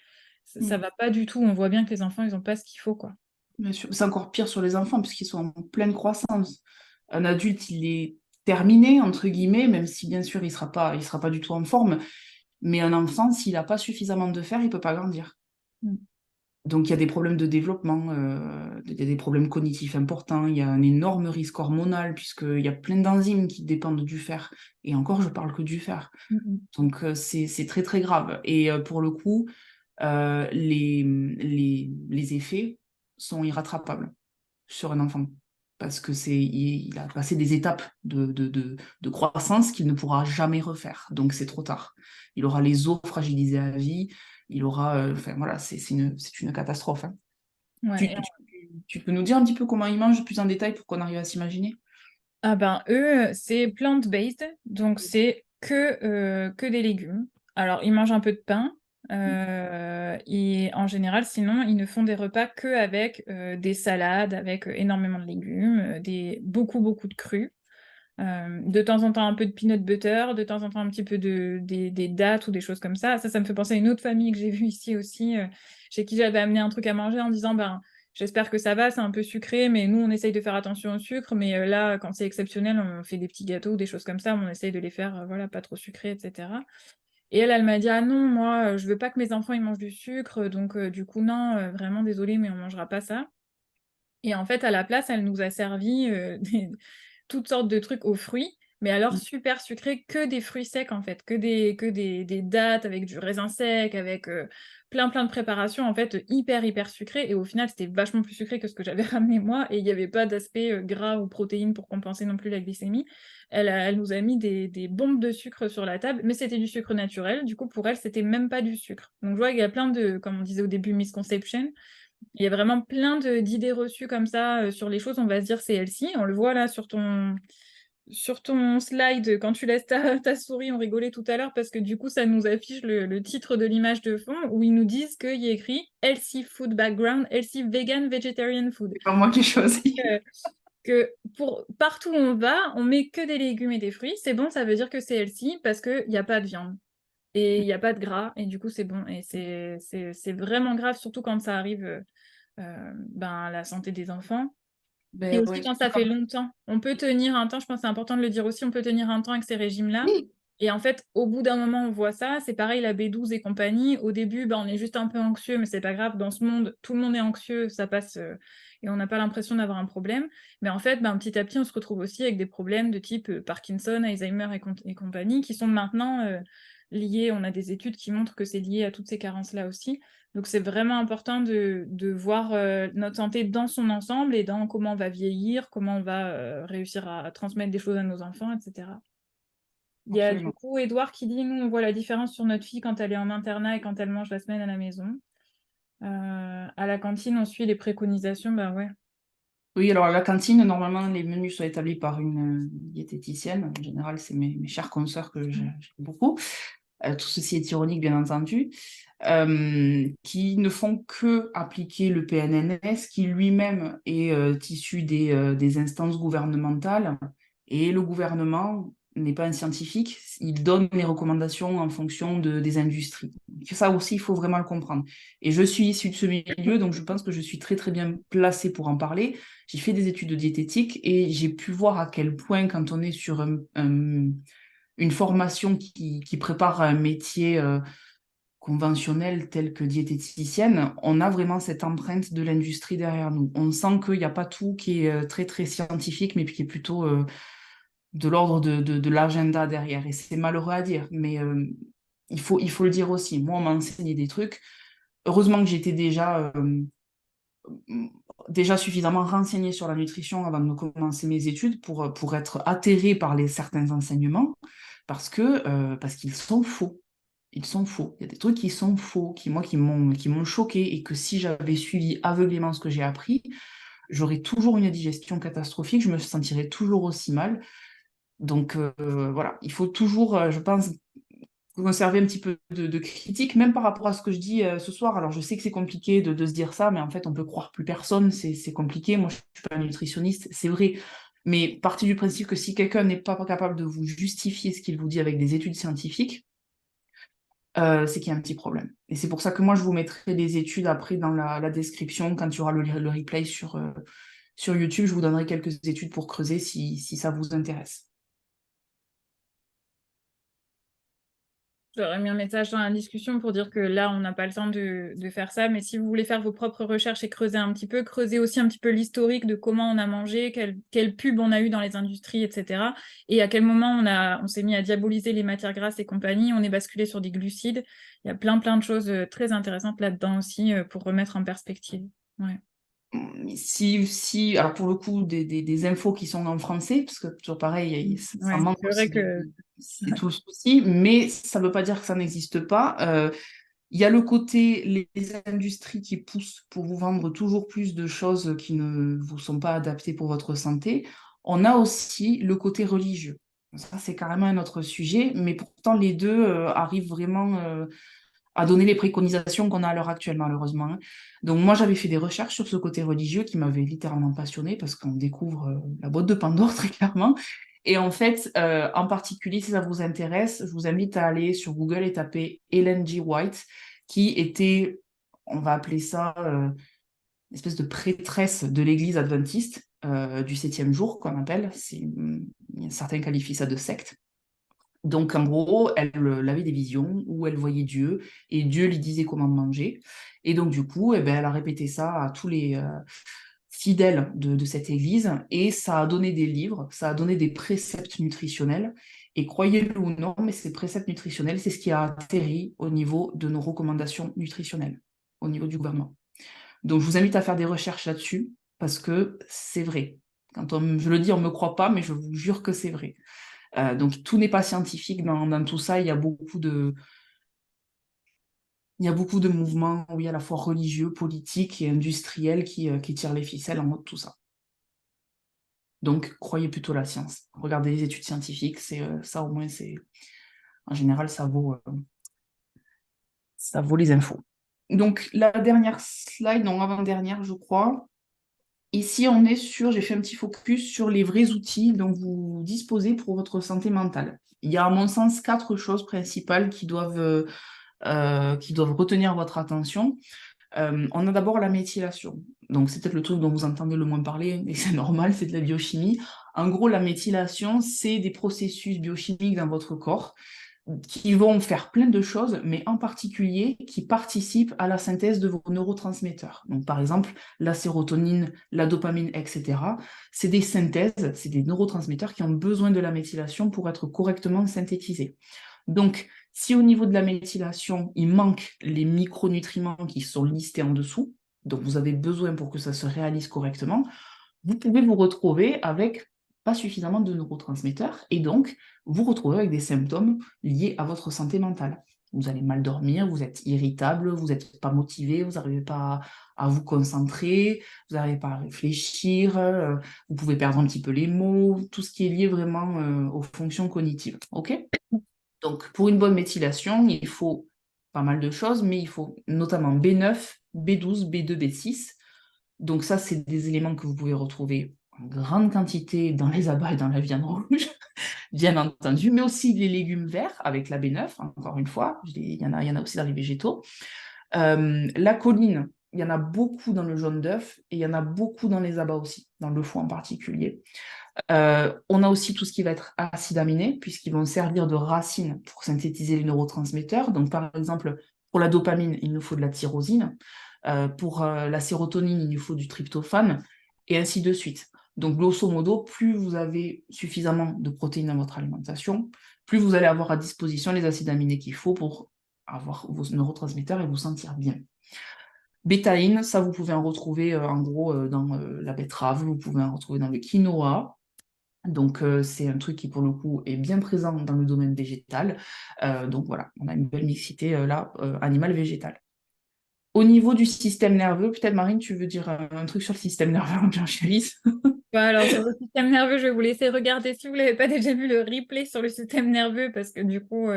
Ça Mmh. va pas du tout, on voit bien que les enfants, ils ont pas ce qu'il faut, quoi. Bien sûr. C'est encore pire sur les enfants puisqu'ils sont en pleine croissance. Un adulte, il est «terminé» entre guillemets, même si bien sûr il sera pas du tout en forme, mais un enfant, s'il a pas suffisamment de fer, il peut pas grandir. Mmh. Donc il y a des problèmes de développement, il y a des problèmes cognitifs importants, il y a un énorme risque hormonal puisqu'il y a plein d'enzymes qui dépendent du fer et encore je parle que du fer. Mmh mh. Donc c'est très, très grave et pour le coup, les effets sont irrattrapables sur un enfant parce que il a passé des étapes de croissance qu'il ne pourra jamais refaire, donc c'est trop tard. Il aura les os fragilisés à vie, il aura, enfin voilà, c'est une catastrophe, hein. Ouais, Tu tu tu peux nous dire un petit peu comment ils mangent plus en détail pour qu'on arrive à s'imaginer? ah ben, eux, c'est plant-based, donc c'est que des légumes. Alors, ils mangent un peu de pain, et en général, sinon, ils ne font des repas qu'avec, des salades, avec, énormément de légumes, beaucoup, beaucoup de crus. De temps en temps, un peu de peanut butter, de temps en temps, un petit peu des dattes ou des choses comme ça. Ça me fait penser à une autre famille que j'ai vue ici aussi, chez qui j'avais amené un truc à manger en disant: «Ben, j'espère que ça va, c'est un peu sucré, mais nous, on essaye de faire attention au sucre, mais là, quand c'est exceptionnel, on fait des petits gâteaux ou des choses comme ça, mais on essaye de les faire, voilà, pas trop sucrés, et cetera». Et elle m'a dit: «Ah non, moi, je veux pas que mes enfants, ils mangent du sucre, donc du coup, non, vraiment désolée, mais on mangera pas ça». Et en fait, à la place, elle nous a servi, des toutes sortes de trucs aux fruits, mais alors Mmh. super sucrés, que des fruits secs, en fait, que des dattes avec du raisin sec, avec, plein, plein de préparations, en fait, hyper, hyper sucrées, et au final, c'était vachement plus sucré que ce que j'avais ramené moi, et il y avait pas d'aspect, gras ou protéines pour compenser non plus la glycémie. Elle nous a mis des bombes de sucre sur la table, mais c'était du sucre naturel, du coup, pour elle, c'était même pas du sucre. Donc je vois qu'il y a plein de, comme on disait au début, misconception. Il y a vraiment plein d'idées reçues comme ça, sur les choses. On va se dire: «C'est healthy». On le voit là sur ton slide, quand tu laisses ta souris, on rigolait tout à l'heure parce que du coup, ça nous affiche le titre de l'image de fond où ils nous disent qu'il y a écrit: «Healthy food background, healthy vegan vegetarian food». C'est pas moi qui ai choisi. Heu, que pour partout où on va, on met que des légumes et des fruits. C'est bon, ça veut dire que c'est healthy parce qu'il y a pas de viande et il y a pas de gras, et du coup, c'est bon, et c'est vraiment grave, surtout quand ça arrive, ben, la santé des enfants, et Beh, aussi ouais, quand surtout ça quand fait longtemps. On peut tenir un temps, je pense que c'est important de le dire aussi, on peut tenir un temps avec ces régimes-là, oui, et en fait, au bout d'un moment, on voit ça. C'est pareil, la B12 et compagnie. Au début, ben, on est juste un peu anxieux, mais c'est pas grave. Dans ce monde, tout le monde est anxieux, ça passe, et on n'a pas l'impression d'avoir un problème. Mais en fait, ben, petit à petit, on se retrouve aussi avec des problèmes de type, Parkinson, Alzheimer et compagnie, qui sont maintenant, liés. On a des études qui montrent que c'est lié à toutes ces carences-là aussi. Donc c'est vraiment important de voir, notre santé dans son ensemble et dans comment on va vieillir, comment on va, réussir à transmettre des choses à nos enfants, et cetera. Il y a du absolument. coup Édouard qui dit: «Nous, on voit la différence sur notre fille quand elle est en internat et quand elle mange la semaine à la maison». À la cantine, on suit les préconisations, bah, ouais. Oui, alors à la cantine, normalement, les menus sont établis par une, diététicienne. En général, c'est mes chères consoeurs que j'aime beaucoup. tout ceci est ironique bien entendu, qui ne font que appliquer le PNNS, qui lui-même est issu des instances gouvernementales, et le gouvernement n'est pas un scientifique, il donne les recommandations en fonction des industries. Ça aussi, il faut vraiment le comprendre. Et je suis issue de ce milieu, donc je pense que je suis très très bien placée pour en parler. J'ai fait des études de diététique et j'ai pu voir à quel point, quand on est sur une formation qui prépare un métier conventionnelle telle que diététicienne, on a vraiment cette empreinte de l'industrie derrière nous. On sent qu'il n'y a pas tout qui est très très scientifique, mais qui est plutôt de l'ordre de l'agenda derrière. Et c'est malheureux à dire, mais il faut le dire aussi. Moi, on m'a enseigné des trucs. Heureusement que j'étais déjà suffisamment renseignée sur la nutrition avant de commencer mes études pour être atterrée par certains enseignements, parce qu'ils sont faux. Ils sont faux. Il y a des trucs qui sont faux, qui m'ont choqué, et que si j'avais suivi aveuglément ce que j'ai appris, j'aurais toujours une digestion catastrophique, je me sentirais toujours aussi mal. Donc voilà, il faut toujours, je pense, conserver un petit peu de critique, même par rapport à ce que je dis ce soir. Alors je sais que c'est compliqué de se dire ça, mais en fait on peut croire plus personne, c'est compliqué. Moi je suis pas nutritionniste, c'est vrai. Mais partez du principe que si quelqu'un n'est pas capable de vous justifier ce qu'il vous dit avec des études scientifiques, c'est qu'il y a un petit problème. Et c'est pour ça que moi, je vous mettrai des études après dans la description, quand il y aura le replay sur YouTube, je vous donnerai quelques études pour creuser si ça vous intéresse. J'aurais mis un message dans la discussion pour dire que là, on n'a pas le temps de faire ça, mais si vous voulez faire vos propres recherches et creuser un petit peu, creusez aussi un petit peu l'historique de comment on a mangé, quelle pub on a eu dans les industries, etc. Et à quel moment on s'est mis à diaboliser les matières grasses et compagnie, on est basculé sur des glucides. Il y a plein de choses très intéressantes là-dedans aussi pour remettre en perspective. Ouais. Alors pour le coup, des infos qui sont en français, parce que toujours pareil, ça Ouais, manque c'est vrai aussi que c'est tout le souci, mais ça ne veut pas dire que ça n'existe pas. Il y a le côté, les industries qui poussent pour vous vendre toujours plus de choses qui ne vous sont pas adaptées pour votre santé. On a aussi le côté religieux. Ça, c'est carrément un autre sujet, mais pourtant les deux arrivent vraiment à donner les préconisations qu'on a à l'heure actuelle, malheureusement, hein. Donc moi, j'avais fait des recherches sur ce côté religieux qui m'avait littéralement passionnée, parce qu'on découvre la boîte de Pandore, très clairement. Et en fait, en particulier, si ça vous intéresse, je vous invite à aller sur Google et taper Ellen G. White, qui était, on va appeler ça, une espèce de prêtresse de l'Église adventiste du septième jour, qu'on appelle. Certains qualifient ça de secte. Donc, en gros, elle avait des visions où elle voyait Dieu, et Dieu lui disait comment manger. Et donc, du coup, eh ben, elle a répété ça à tous les fidèles de cette église, et ça a donné des livres, ça a donné des préceptes nutritionnels. Et croyez-le ou non, mais ces préceptes nutritionnels, c'est ce qui a atterri au niveau de nos recommandations nutritionnelles, au niveau du gouvernement. Donc, je vous invite à faire des recherches là-dessus, parce que c'est vrai. Je le dis, on ne me croit pas, mais je vous jure que c'est vrai. Donc tout n'est pas scientifique dans tout ça. Il y a beaucoup de mouvements, oui, à la fois religieux, politiques et industriels qui tirent les ficelles en haut de tout ça. Donc croyez plutôt la science. Regardez les études scientifiques, ça au moins c'est en général ça vaut les infos. Donc la dernière slide, non avant-dernière je crois. Ici j'ai fait un petit focus sur les vrais outils dont vous disposez pour votre santé mentale. Il y a à mon sens 4 choses principales qui doivent retenir votre attention. On a d'abord la méthylation. Donc, c'est peut-être le truc dont vous entendez le moins parler, et c'est normal, c'est de la biochimie. En gros, la méthylation, c'est des processus biochimiques dans votre corps qui vont faire plein de choses, mais en particulier qui participent à la synthèse de vos neurotransmetteurs. Donc, par exemple, la sérotonine, la dopamine, etc. C'est des synthèses, c'est des neurotransmetteurs qui ont besoin de la méthylation pour être correctement synthétisés. Donc, si au niveau de la méthylation, il manque les micronutriments qui sont listés en dessous, donc vous avez besoin pour que ça se réalise correctement, vous pouvez vous retrouver avec pas suffisamment de neurotransmetteurs, et donc vous retrouvez avec des symptômes liés à votre santé mentale. Vous allez mal dormir, vous êtes irritable, vous n'êtes pas motivé, vous n'arrivez pas à vous concentrer, vous n'arrivez pas à réfléchir, vous pouvez perdre un petit peu les mots, tout ce qui est lié vraiment aux fonctions cognitives. Ok ? Donc, pour une bonne méthylation, il faut pas mal de choses, mais il faut notamment B9, B12, B2, B6. Donc ça, c'est des éléments que vous pouvez retrouver en grande quantité dans les abats et dans la viande rouge, bien entendu, mais aussi les légumes verts avec la B9, encore une fois, il y en a aussi dans les végétaux. La choline, il y en a beaucoup dans le jaune d'œuf et il y en a beaucoup dans les abats aussi, dans le foie en particulier. On a aussi tout ce qui va être acides aminés, puisqu'ils vont servir de racine pour synthétiser les neurotransmetteurs. Donc, par exemple, pour la dopamine, il nous faut de la tyrosine. Pour la sérotonine, il nous faut du tryptophane, et ainsi de suite. Donc, grosso modo, plus vous avez suffisamment de protéines dans votre alimentation, plus vous allez avoir à disposition les acides aminés qu'il faut pour avoir vos neurotransmetteurs et vous sentir bien. Bétaïne, ça, vous pouvez en retrouver en gros dans la betterave, vous pouvez en retrouver dans le quinoa. Donc, c'est un truc qui, pour le coup, est bien présent dans le domaine végétal. Donc, voilà, on a une belle mixité là, animal-végétal. Au niveau du système nerveux, peut-être Marine, tu veux dire un truc sur le système nerveux en blanchisse? Bah, alors, sur le système nerveux, je vais vous laisser regarder si vous l'avez pas déjà vu le replay sur le système nerveux, parce que du coup,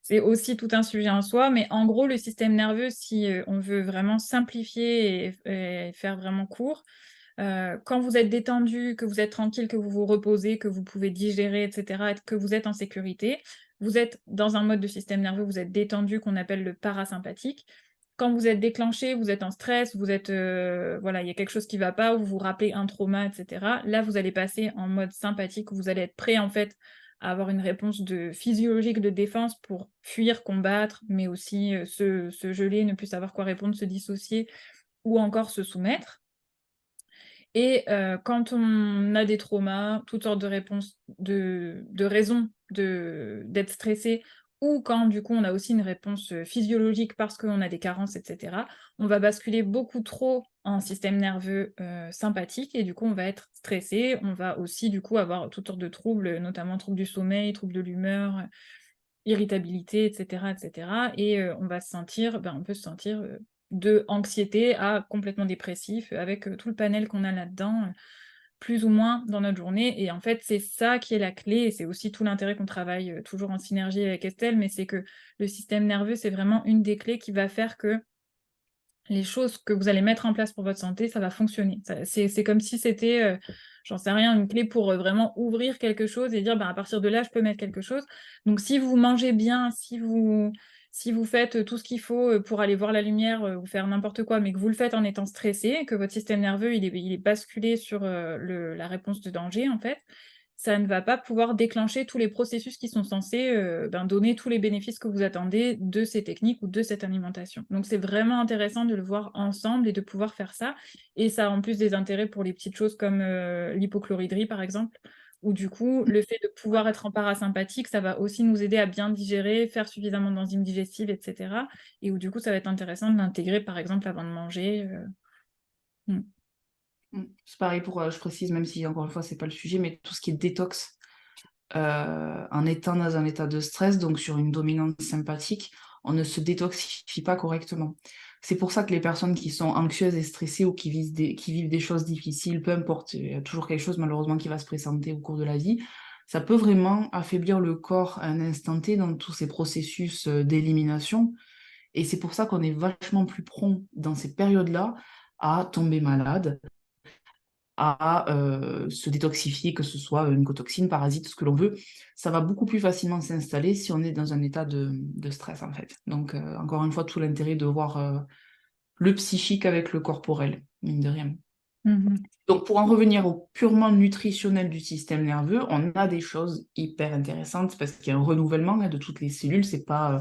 c'est aussi tout un sujet en soi. Mais en gros, le système nerveux, si on veut vraiment simplifier et faire vraiment court, quand vous êtes détendu, que vous êtes tranquille, que vous vous reposez, que vous pouvez digérer, etc., et que vous êtes en sécurité, vous êtes dans un mode de système nerveux, vous êtes détendu, qu'on appelle le parasympathique. Quand vous êtes déclenché, vous êtes en stress, vous êtes, voilà, il y a quelque chose qui ne va pas, ou vous vous rappelez un trauma, etc. Là, vous allez passer en mode sympathique, où vous allez être prêt, en fait, à avoir une réponse physiologique de défense pour fuir, combattre, mais aussi se geler, ne plus savoir quoi répondre, se dissocier, ou encore se soumettre. Et quand on a des traumas, toutes sortes de réponses, de raisons d'être stressé, ou quand du coup on a aussi une réponse physiologique parce qu'on a des carences, etc., on va basculer beaucoup trop en système nerveux sympathique et du coup on va être stressé, on va aussi du coup avoir toutes sortes de troubles, notamment troubles du sommeil, troubles de l'humeur, irritabilité, etc., etc. Et on va se sentir, on peut se sentir de anxiété à complètement dépressif, avec tout le panel qu'on a là-dedans, plus ou moins dans notre journée. Et en fait, c'est ça qui est la clé, et c'est aussi tout l'intérêt qu'on travaille toujours en synergie avec Estelle, mais c'est que le système nerveux, c'est vraiment une des clés qui va faire que les choses que vous allez mettre en place pour votre santé, ça va fonctionner. C'est comme si c'était, j'en sais rien, une clé pour vraiment ouvrir quelque chose et dire, à partir de là, je peux mettre quelque chose. Donc, si vous mangez bien, si vous faites tout ce qu'il faut pour aller voir la lumière ou faire n'importe quoi, mais que vous le faites en étant stressé, que votre système nerveux, il est basculé sur la réponse de danger, en fait, ça ne va pas pouvoir déclencher tous les processus qui sont censés donner tous les bénéfices que vous attendez de ces techniques ou de cette alimentation. Donc c'est vraiment intéressant de le voir ensemble et de pouvoir faire ça. Et ça a en plus des intérêts pour les petites choses comme l'hypochloridrie par exemple, où du coup le fait de pouvoir être en parasympathique, ça va aussi nous aider à bien digérer, faire suffisamment d'enzymes digestives, etc. Et où du coup ça va être intéressant de l'intégrer par exemple avant de manger. Mm. C'est pareil pour, je précise, même si encore une fois, c'est pas le sujet, mais tout ce qui est détox en étant dans un état de stress, donc sur une dominante sympathique, on ne se détoxifie pas correctement. C'est pour ça que les personnes qui sont anxieuses et stressées ou qui vivent des choses difficiles, peu importe, il y a toujours quelque chose malheureusement qui va se présenter au cours de la vie, ça peut vraiment affaiblir le corps à un instant T dans tous ces processus d'élimination. Et c'est pour ça qu'on est vachement plus prompt dans ces périodes-là à tomber malade, à se détoxifier, que ce soit une mycotoxine, parasite, ce que l'on veut, ça va beaucoup plus facilement s'installer si on est dans un état de stress, en fait. Donc, encore une fois, tout l'intérêt de voir le psychique avec le corporel, mine de rien. Mhm. Donc, pour en revenir au purement nutritionnel du système nerveux, on a des choses hyper intéressantes parce qu'il y a un renouvellement de toutes les cellules. C'est pas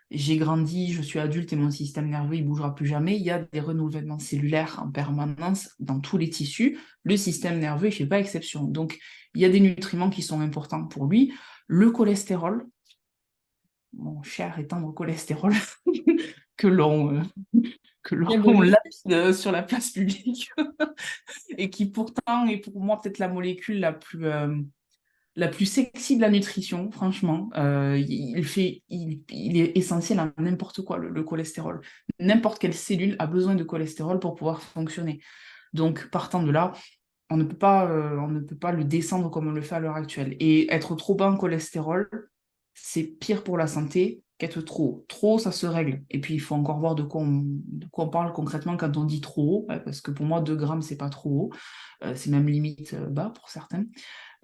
j'ai grandi, je suis adulte et mon système nerveux il bougera plus jamais. Il y a des renouvellements cellulaires en permanence dans tous les tissus. Le système nerveux il fait pas exception. Donc, il y a des nutriments qui sont importants pour lui. Le cholestérol, mon cher et tendre cholestérol, que l'on que l'on Diabolique. lapide sur la place publique et qui pourtant est pour moi peut-être la molécule la plus sexy de la nutrition, franchement. Il est essentiel à n'importe quoi, le cholestérol. N'importe quelle cellule a besoin de cholestérol pour pouvoir fonctionner. Donc, partant de là, on ne peut pas le descendre comme on le fait à l'heure actuelle. Et être trop bas en cholestérol, c'est pire pour la santé qu'être trop haut. Trop haut, ça se règle. Et puis, il faut encore voir de quoi on parle concrètement quand on dit trop haut, parce que pour moi, 2 grammes, c'est pas trop haut. C'est même limite bas pour certains.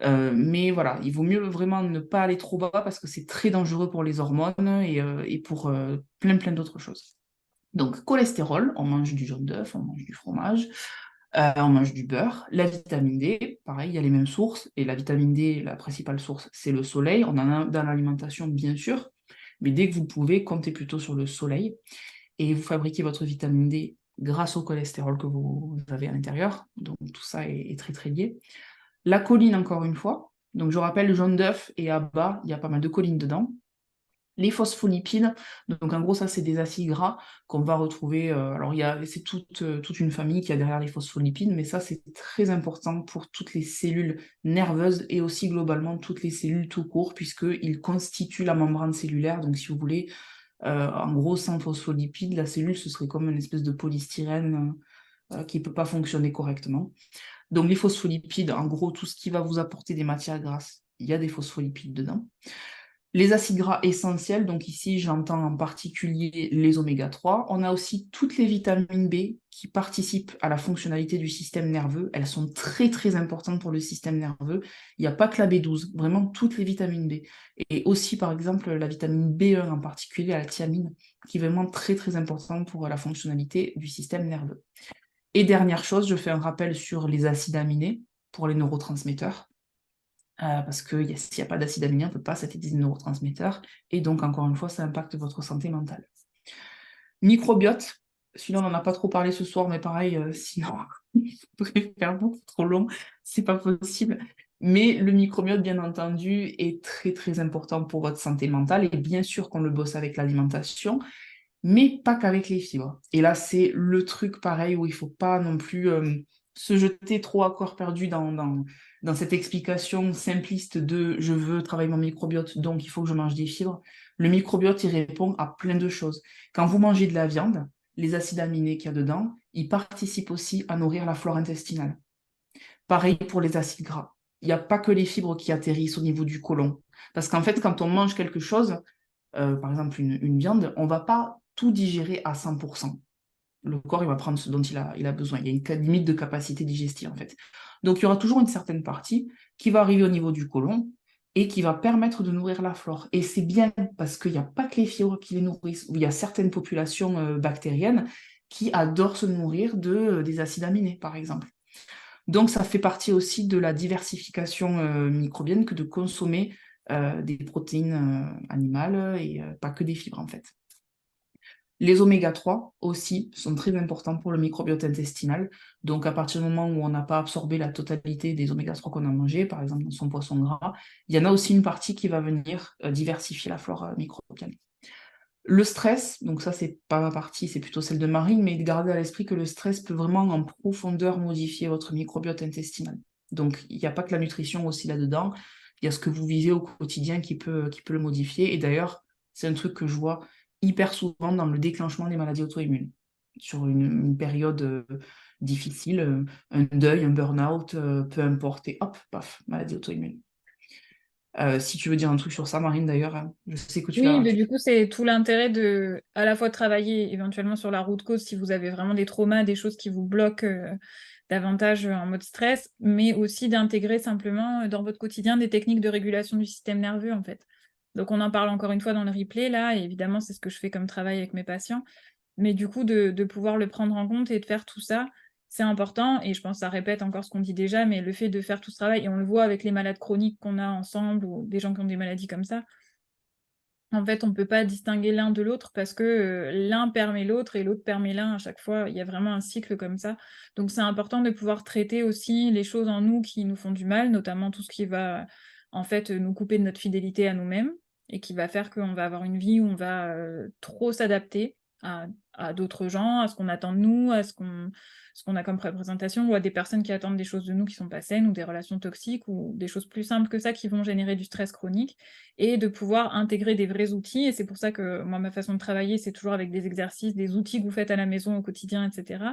Mais voilà, il vaut mieux vraiment ne pas aller trop bas parce que c'est très dangereux pour les hormones et pour plein d'autres choses. Donc, cholestérol, on mange du jaune d'œuf, on mange du fromage, on mange du beurre. La vitamine D, pareil, il y a les mêmes sources. Et la vitamine D, la principale source, c'est le soleil. On en a dans l'alimentation, bien sûr, mais dès que vous pouvez, comptez plutôt sur le soleil. Et vous fabriquez votre vitamine D grâce au cholestérol que vous avez à l'intérieur. Donc, tout ça est très, très lié. La choline, encore une fois. Donc, je rappelle, le jaune d'œuf et à bas, il y a pas mal de choline dedans. Les phospholipides, donc en gros, ça, c'est des acides gras qu'on va retrouver. Alors, c'est toute une famille qui a derrière les phospholipides, mais ça, c'est très important pour toutes les cellules nerveuses et aussi globalement toutes les cellules tout court, puisqu'ils constituent la membrane cellulaire. Donc, si vous voulez, en gros, sans phospholipides, la cellule, ce serait comme une espèce de polystyrène qui ne peut pas fonctionner correctement. Donc, les phospholipides, en gros, tout ce qui va vous apporter des matières grasses, il y a des phospholipides dedans. Les acides gras essentiels, donc ici j'entends en particulier les oméga 3. On a aussi toutes les vitamines B qui participent à la fonctionnalité du système nerveux. Elles sont très très importantes pour le système nerveux. Il n'y a pas que la B12, vraiment toutes les vitamines B. Et aussi par exemple la vitamine B1 en particulier, la thiamine, qui est vraiment très très importante pour la fonctionnalité du système nerveux. Et dernière chose, je fais un rappel sur les acides aminés pour les neurotransmetteurs. Parce que s'il n'y a pas d'acide aminé, on ne peut pas synthétiser des neurotransmetteurs, et donc encore une fois, ça impacte votre santé mentale. Microbiote, sinon on n'en a pas trop parlé ce soir, mais pareil, sinon, il pourrait faire beaucoup trop long, c'est pas possible. Mais le microbiote, bien entendu, est très très important pour votre santé mentale, et bien sûr qu'on le bosse avec l'alimentation, mais pas qu'avec les fibres. Et là, c'est le truc pareil où il ne faut pas non plus se jeter trop à corps perdu dans cette explication simpliste de je veux travailler mon microbiote, donc il faut que je mange des fibres. Le microbiote, il répond à plein de choses. Quand vous mangez de la viande, les acides aminés qu'il y a dedans, ils participent aussi à nourrir la flore intestinale. Pareil pour les acides gras. Il n'y a pas que les fibres qui atterrissent au niveau du côlon. Parce qu'en fait, quand on mange quelque chose, par exemple une viande, on ne va pas tout digérer à 100%. Le corps, il va prendre ce dont il a besoin. Il y a une limite de capacité digestive, en fait. Donc, il y aura toujours une certaine partie qui va arriver au niveau du côlon et qui va permettre de nourrir la flore. Et c'est bien parce qu'il n'y a pas que les fibres qui les nourrissent. Il y a certaines populations bactériennes qui adorent se nourrir des acides aminés, par exemple. Donc, ça fait partie aussi de la diversification microbienne que de consommer des protéines animales et pas que des fibres, en fait. Les oméga 3 aussi sont très importants pour le microbiote intestinal. Donc, à partir du moment où on n'a pas absorbé la totalité des oméga 3 qu'on a mangé, par exemple dans son poisson gras, il y en a aussi une partie qui va venir diversifier la flore microbienne. Le stress, donc ça, c'est pas ma partie, c'est plutôt celle de Marine, mais gardez à l'esprit que le stress peut vraiment en profondeur modifier votre microbiote intestinal. Donc, il n'y a pas que la nutrition aussi là-dedans, il y a ce que vous vivez au quotidien qui peut le modifier. Et d'ailleurs, c'est un truc que je vois hyper souvent dans le déclenchement des maladies auto-immunes. Sur une période difficile, un deuil, un burn-out, peu importe, et hop, paf, maladie auto-immune. Si tu veux dire un truc sur ça, Marine, d'ailleurs, hein, je sais que tu Oui, l'as. mais du coup, c'est tout l'intérêt de à la fois travailler éventuellement sur la root cause si vous avez vraiment des traumas, des choses qui vous bloquent davantage en mode stress, mais aussi d'intégrer simplement dans votre quotidien des techniques de régulation du système nerveux, en fait. Donc, on en parle encore une fois dans le replay, là, et évidemment, c'est ce que je fais comme travail avec mes patients. Mais du coup, de pouvoir le prendre en compte et de faire tout ça, c'est important. Et je pense que ça répète encore ce qu'on dit déjà, mais le fait de faire tout ce travail, et on le voit avec les malades chroniques qu'on a ensemble ou des gens qui ont des maladies comme ça, en fait, on ne peut pas distinguer l'un de l'autre parce que l'un permet l'autre et l'autre permet l'un à chaque fois. Il y a vraiment un cycle comme ça. Donc, c'est important de pouvoir traiter aussi les choses en nous qui nous font du mal, notamment tout ce qui va en fait nous couper de notre fidélité à nous-mêmes et qui va faire qu'on va avoir une vie où on va trop s'adapter à d'autres gens, à ce qu'on attend de nous, à ce qu'on a comme représentation, ou à des personnes qui attendent des choses de nous qui sont pas saines, ou des relations toxiques, ou des choses plus simples que ça qui vont générer du stress chronique, et de pouvoir intégrer des vrais outils. Et c'est pour ça que moi, ma façon de travailler, c'est toujours avec des exercices, des outils que vous faites à la maison au quotidien, etc.,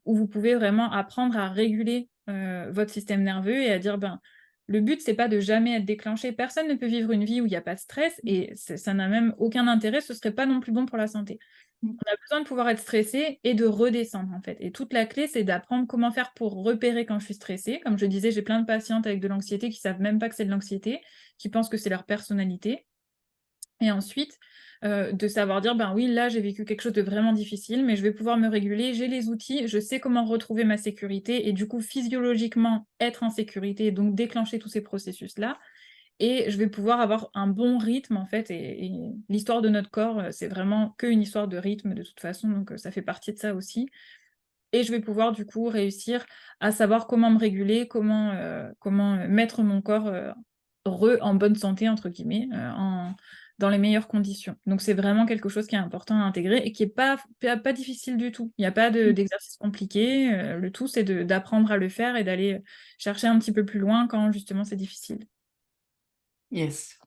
où vous pouvez vraiment apprendre à réguler votre système nerveux et à dire, ben, Le but, c'est pas de jamais être déclenché. Personne ne peut vivre une vie où il n'y a pas de stress et ça n'a même aucun intérêt, ce serait pas non plus bon pour la santé. On a besoin de pouvoir être stressé et de redescendre, en fait. Et toute la clé, c'est d'apprendre comment faire pour repérer quand je suis stressée. Comme je disais, j'ai plein de patientes avec de l'anxiété qui savent même pas que c'est de l'anxiété, qui pensent que c'est leur personnalité. Et ensuite, de savoir dire, ben oui, là, j'ai vécu quelque chose de vraiment difficile, mais je vais pouvoir me réguler, j'ai les outils, je sais comment retrouver ma sécurité et du coup, physiologiquement, être en sécurité et donc déclencher tous ces processus-là. Et je vais pouvoir avoir un bon rythme, en fait. Et l'histoire de notre corps, c'est vraiment qu'une histoire de rythme de toute façon, donc ça fait partie de ça aussi. Et je vais pouvoir du coup réussir à savoir comment me réguler, comment mettre mon corps en bonne santé, entre guillemets, dans les meilleures conditions. Donc c'est vraiment quelque chose qui est important à intégrer et qui n'est pas difficile du tout. Il n'y a pas d'exercice compliqué. Le tout, c'est d'apprendre à le faire et d'aller chercher un petit peu plus loin quand justement c'est difficile. Yes.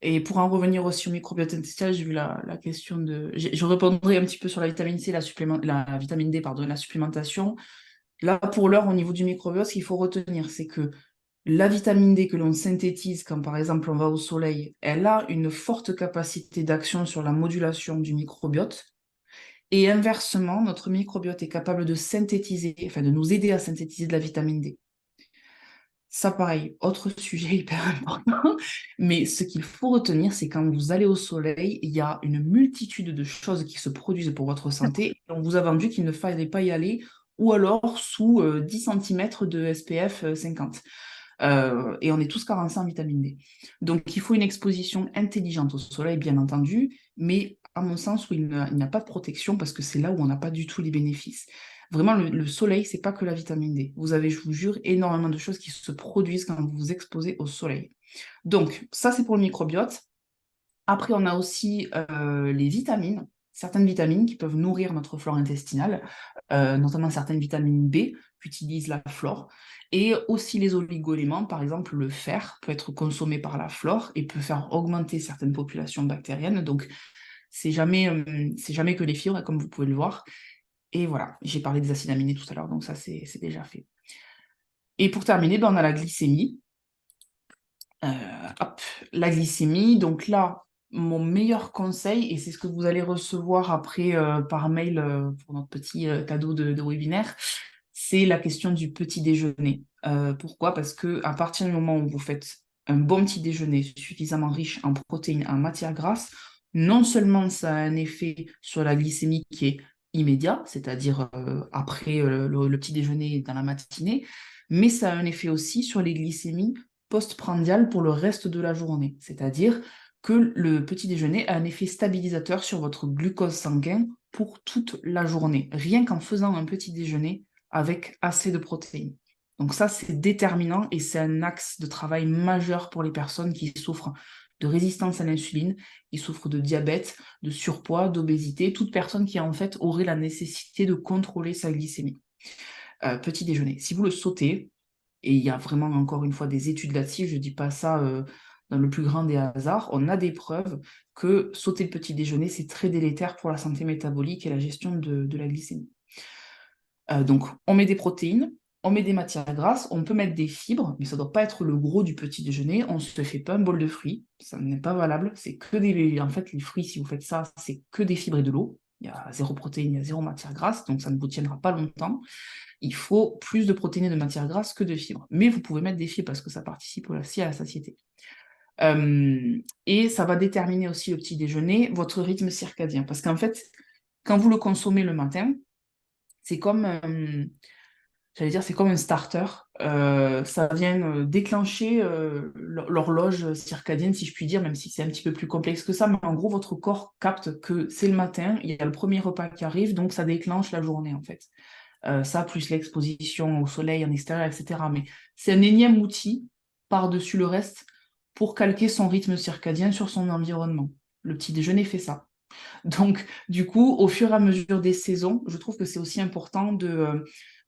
Et pour en revenir aussi au microbiote intestinal, j'ai vu la question de... Je répondrai un petit peu sur la vitamine C, la vitamine D, pardon, la supplémentation. Là, pour l'heure, au niveau du microbiote, ce qu'il faut retenir, c'est que la vitamine D que l'on synthétise quand, par exemple, on va au soleil, elle a une forte capacité d'action sur la modulation du microbiote. Et inversement, notre microbiote est capable de synthétiser, enfin de nous aider à synthétiser de la vitamine D. Ça, pareil, autre sujet hyper important. Mais ce qu'il faut retenir, c'est quand vous allez au soleil, il y a une multitude de choses qui se produisent pour votre santé. Et on vous a vendu qu'il ne fallait pas y aller, ou alors sous 10 cm de SPF 50. Et on est tous carencés en vitamine D. Donc, il faut une exposition intelligente au soleil, bien entendu, mais à mon sens, où il n'y a pas de protection parce que c'est là où on n'a pas du tout les bénéfices. Vraiment, le soleil, c'est pas que la vitamine D. Vous avez, je vous jure, énormément de choses qui se produisent quand vous vous exposez au soleil. Donc, ça, c'est pour le microbiote. Après, on a aussi les vitamines, certaines vitamines qui peuvent nourrir notre flore intestinale, notamment certaines vitamines B qu'utilise la flore, et aussi les oligoéléments, par exemple le fer peut être consommé par la flore et peut faire augmenter certaines populations bactériennes. Donc, c'est jamais que les fibres, comme vous pouvez le voir. Et voilà, j'ai parlé des acides aminés tout à l'heure, donc ça, c'est déjà fait. Et pour terminer, ben, on a la glycémie. Euh, hop, la glycémie. Donc là, mon meilleur conseil, et c'est ce que vous allez recevoir après par mail pour notre petit cadeau de webinaire, c'est la question du petit déjeuner. Pourquoi? Parce que à partir du moment où vous faites un bon petit déjeuner suffisamment riche en protéines, en matières grasses, non seulement ça a un effet sur la glycémie qui est immédiat, c'est-à-dire après le petit déjeuner dans la matinée, mais ça a un effet aussi sur les glycémies postprandial pour le reste de la journée. C'est-à-dire que le petit déjeuner a un effet stabilisateur sur votre glucose sanguin pour toute la journée, rien qu'en faisant un petit déjeuner avec assez de protéines. Donc ça, c'est déterminant et c'est un axe de travail majeur pour les personnes qui souffrent de résistance à l'insuline, qui souffrent de diabète, de surpoids, d'obésité, toute personne qui en fait aurait la nécessité de contrôler sa glycémie. Petit déjeuner. Si vous le sautez, et il y a vraiment encore une fois des études là-dessus, je ne dis pas ça dans le plus grand des hasards, on a des preuves que sauter le petit déjeuner, c'est très délétère pour la santé métabolique et la gestion de la glycémie. Donc, on met des protéines, on met des matières grasses, on peut mettre des fibres, mais ça ne doit pas être le gros du petit déjeuner. On ne se fait pas un bol de fruits, ça n'est pas valable. C'est que des... En fait, les fruits, si vous faites ça, c'est que des fibres et de l'eau. Il y a zéro protéine, il y a zéro matière grasse, donc ça ne vous tiendra pas longtemps. Il faut plus de protéines et de matières grasses que de fibres. Mais vous pouvez mettre des fibres parce que ça participe aussi à la satiété. Et ça va déterminer aussi le petit déjeuner, votre rythme circadien. Parce qu'en fait, quand vous le consommez le matin, c'est comme, j'allais dire, c'est comme un starter. Ça vient déclencher l'horloge circadienne, si je puis dire, même si c'est un petit peu plus complexe que ça. Mais en gros, votre corps capte que c'est le matin, il y a le premier repas qui arrive, donc ça déclenche la journée, en fait. Ça, plus l'exposition au soleil en extérieur, etc. Mais c'est un énième outil par-dessus le reste pour calquer son rythme circadien sur son environnement. Le petit déjeuner fait ça. Donc, du coup, au fur et à mesure des saisons, je trouve que c'est aussi important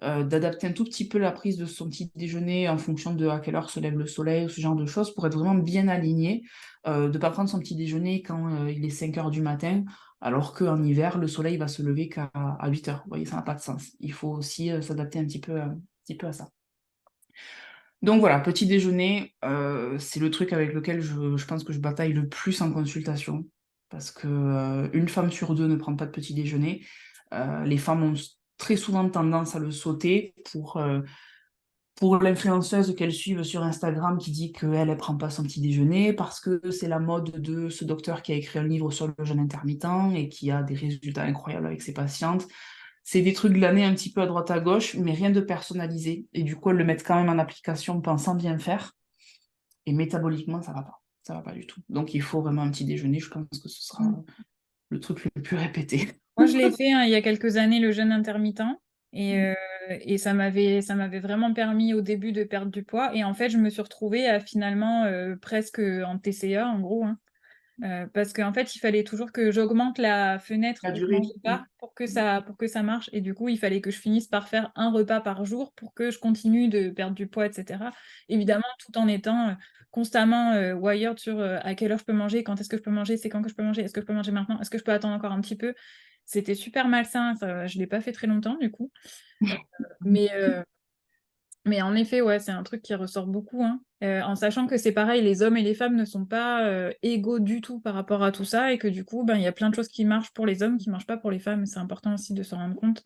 d'adapter un tout petit peu la prise de son petit déjeuner en fonction de à quelle heure se lève le soleil ou ce genre de choses pour être vraiment bien aligné, de ne pas prendre son petit déjeuner quand il est 5 heures du matin, alors qu'en hiver, le soleil va se lever qu'à 8 heures. Vous voyez, ça n'a pas de sens. Il faut aussi s'adapter un petit peu à ça. Donc voilà, petit déjeuner, c'est le truc avec lequel je pense que je bataille le plus en consultation, parce que une femme sur deux ne prend pas de petit déjeuner. Les femmes ont très souvent tendance à le sauter pour l'influenceuse qu'elles suivent sur Instagram qui dit qu'elle ne prend pas son petit déjeuner parce que c'est la mode de ce docteur qui a écrit un livre sur le jeûne intermittent et qui a des résultats incroyables avec ses patientes. C'est des trucs glanés un petit peu à droite à gauche, mais rien de personnalisé. Et du coup, elles le mettent quand même en application pensant bien faire. Et métaboliquement, ça va pas. Ça va pas du tout. Donc, il faut vraiment un petit déjeuner. Je pense que ce sera Mm. le truc le plus répété. Moi, je l'ai fait hein, il y a quelques années, le jeûne intermittent. Et ça m'avait vraiment permis au début de perdre du poids. Et en fait, je me suis retrouvée à finalement presque en TCA, en gros, hein. Parce qu'en fait, il fallait toujours que j'augmente la fenêtre La où je durée. mangeais pas pour que ça marche. Et du coup, il fallait que je finisse par faire un repas par jour pour que je continue de perdre du poids, etc. Évidemment, tout en étant constamment wired sur à quelle heure je peux manger, quand est-ce que je peux manger, c'est quand que je peux manger, est-ce que je peux manger maintenant, est-ce que je peux attendre encore un petit peu. C'était super malsain. Je l'ai pas fait très longtemps, du coup. Mais, euh, mais en effet, ouais, c'est un truc qui ressort beaucoup, hein. En sachant que c'est pareil, les hommes et les femmes ne sont pas égaux du tout par rapport à tout ça, et que du coup, ben, il y a plein de choses qui marchent pour les hommes, qui marchent pas pour les femmes. C'est important aussi de se rendre compte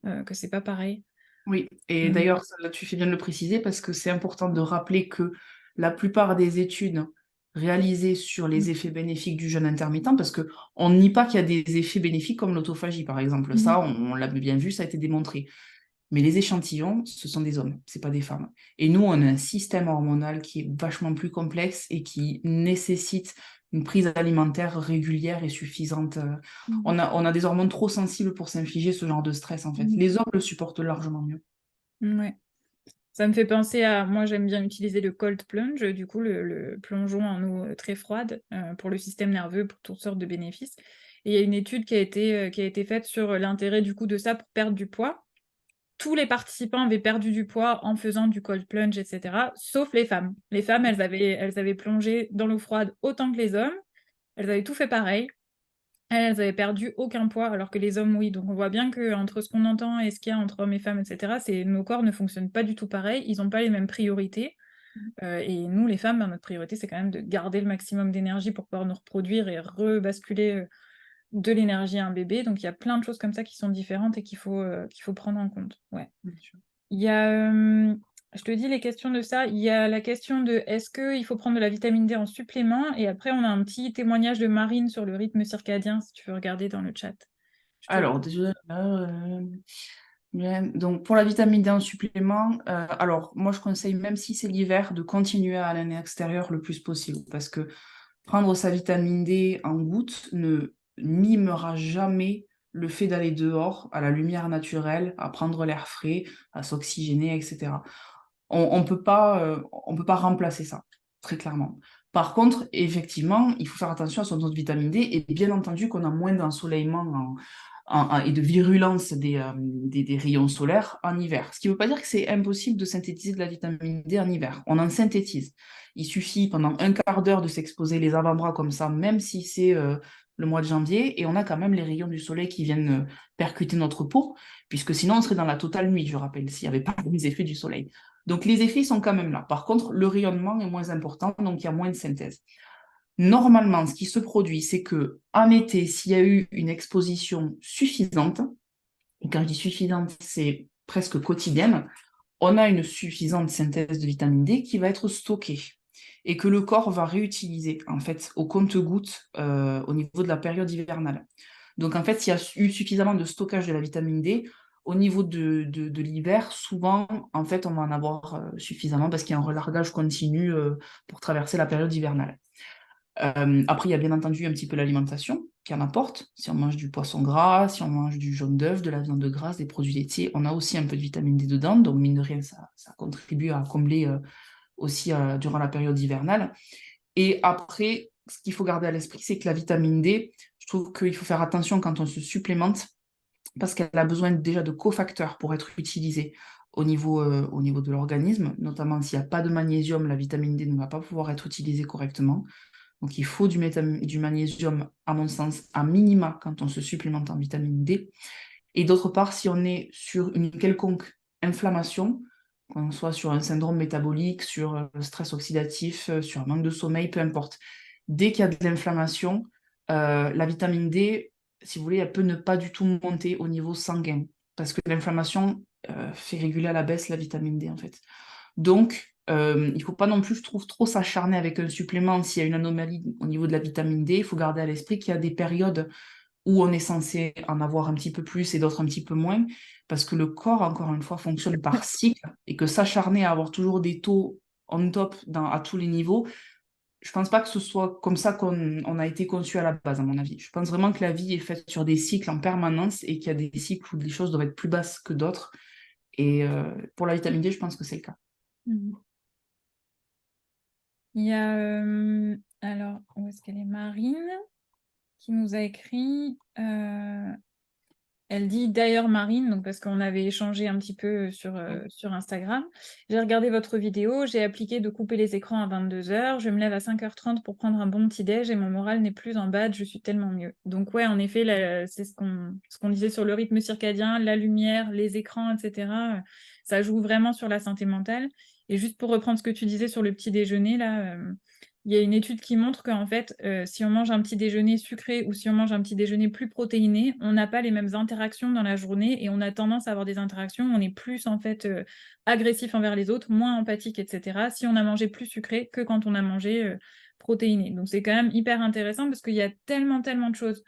que c'est pas pareil. Oui, et Mm. d'ailleurs, ça, tu fais bien de le préciser parce que c'est important de rappeler que la plupart des études réalisées sur les effets bénéfiques du jeûne intermittent, parce que on nie pas qu'il y a des effets bénéfiques comme l'autophagie, par exemple. Mhm. Ça, on l'a bien vu, ça a été démontré. Mais les échantillons, ce sont des hommes, c'est pas des femmes. Et nous, on a un système hormonal qui est vachement plus complexe et qui nécessite une prise alimentaire régulière et suffisante. Mhm. On a des hormones trop sensibles pour s'infliger ce genre de stress, en fait. Mhm. Les hommes le supportent largement mieux. Ouais. Ça me fait penser à, moi j'aime bien utiliser le cold plunge, du coup le plongeon en eau très froide pour le système nerveux, pour toutes sortes de bénéfices. Et il y a une étude qui a été faite sur l'intérêt du coup de ça pour perdre du poids. Tous les participants avaient perdu du poids en faisant du cold plunge, etc., sauf les femmes. Les femmes, elles avaient plongé dans l'eau froide autant que les hommes, elles avaient tout fait pareil. Elles avaient perdu aucun poids, alors que les hommes, oui. Donc on voit bien que entre ce qu'on entend et ce qu'il y a entre hommes et femmes, etc., nos corps ne fonctionnent pas du tout pareil, ils n'ont pas les mêmes priorités. Et nous, les femmes, ben, notre priorité, c'est quand même de garder le maximum d'énergie pour pouvoir nous reproduire et rebasculer de l'énergie à un bébé. Donc il y a plein de choses comme ça qui sont différentes et qu'il faut prendre en compte. Ouais. Il y a, je te dis les questions de ça. Il y a la question de est-ce qu'il faut prendre de la vitamine D en supplément? Et après, on a un petit témoignage de Marine sur le rythme circadien, si tu veux regarder dans le chat. Je te... Alors, déjà, donc pour la vitamine D en supplément, alors moi je conseille, même si c'est l'hiver, de continuer à aller en extérieur le plus possible parce que prendre sa vitamine D en gouttes ne mimera jamais le fait d'aller dehors, à la lumière naturelle, à prendre l'air frais, à s'oxygéner, etc. On peut pas remplacer ça, très clairement. Par contre, effectivement, il faut faire attention à son taux de vitamine D et bien entendu qu'on a moins d'ensoleillement et de virulence des rayons solaires en hiver. Ce qui ne veut pas dire que c'est impossible de synthétiser de la vitamine D en hiver. On en synthétise. Il suffit pendant un quart d'heure de s'exposer les avant-bras comme ça, même si c'est le mois de janvier, et on a quand même les rayons du soleil qui viennent percuter notre peau, puisque sinon on serait dans la totale nuit, je rappelle, s'il n'y avait pas les effets du soleil. Donc les effets sont quand même là. Par contre, le rayonnement est moins important, donc il y a moins de synthèse. Normalement, ce qui se produit, c'est que en été, s'il y a eu une exposition suffisante, et quand je dis suffisante, c'est presque quotidienne, on a une suffisante synthèse de vitamine D qui va être stockée et que le corps va réutiliser en fait au compte-gouttes au niveau de la période hivernale. Donc en fait, s'il y a eu suffisamment de stockage de la vitamine D, au niveau de l'hiver, souvent, en fait, on va en avoir suffisamment parce qu'il y a un relargage continu pour traverser la période hivernale. Après, il y a bien entendu un petit peu l'alimentation qui en apporte. Si on mange du poisson gras, si on mange du jaune d'œuf, de la viande grasse, des produits laitiers, on a aussi un peu de vitamine D dedans. Donc, mine de rien, ça contribue à combler aussi durant la période hivernale. Et après, ce qu'il faut garder à l'esprit, c'est que la vitamine D, je trouve qu'il faut faire attention quand on se supplémente parce qu'elle a besoin déjà de cofacteurs pour être utilisée au niveau de l'organisme, notamment s'il n'y a pas de magnésium, la vitamine D ne va pas pouvoir être utilisée correctement. Donc il faut du magnésium, à mon sens, à minima quand on se supplémente en vitamine D. Et d'autre part, si on est sur une quelconque inflammation, qu'on soit sur un syndrome métabolique, sur le stress oxydatif, sur un manque de sommeil, peu importe. Dès qu'il y a de l'inflammation, la vitamine D, si vous voulez, elle peut ne pas du tout monter au niveau sanguin, parce que l'inflammation fait réguler à la baisse la vitamine D, en fait. Donc, il ne faut pas non plus, je trouve, trop s'acharner avec un supplément s'il y a une anomalie au niveau de la vitamine D. Il faut garder à l'esprit qu'il y a des périodes où on est censé en avoir un petit peu plus et d'autres un petit peu moins, parce que le corps, encore une fois, fonctionne par cycle, et que s'acharner à avoir toujours des taux on top à tous les niveaux, je pense pas que ce soit comme ça qu'on a été conçu à la base, à mon avis. Je pense vraiment que la vie est faite sur des cycles en permanence et qu'il y a des cycles où les choses doivent être plus basses que d'autres. Et pour la vitamine D, je pense que c'est le cas. Mhm. Il y a, alors, où est-ce qu'elle est? Marine qui nous a écrit. Elle dit d'ailleurs Marine, donc parce qu'on avait échangé un petit peu sur Instagram. J'ai regardé votre vidéo, j'ai appliqué de couper les écrans à 22h, je me lève à 5h30 pour prendre un bon petit-déj et mon moral n'est plus en bad, je suis tellement mieux. Donc ouais, en effet, c'est ce qu'on disait sur le rythme circadien, la lumière, les écrans, etc. Ça joue vraiment sur la santé mentale. Et juste pour reprendre ce que tu disais sur le petit déjeuner, là, il y a une étude qui montre qu'en fait, si on mange un petit déjeuner sucré ou si on mange un petit déjeuner plus protéiné, on n'a pas les mêmes interactions dans la journée et on a tendance à avoir des interactions, on est plus en fait agressif envers les autres, moins empathique, etc. si on a mangé plus sucré que quand on a mangé protéiné. Donc c'est quand même hyper intéressant parce qu'il y a tellement, tellement de choses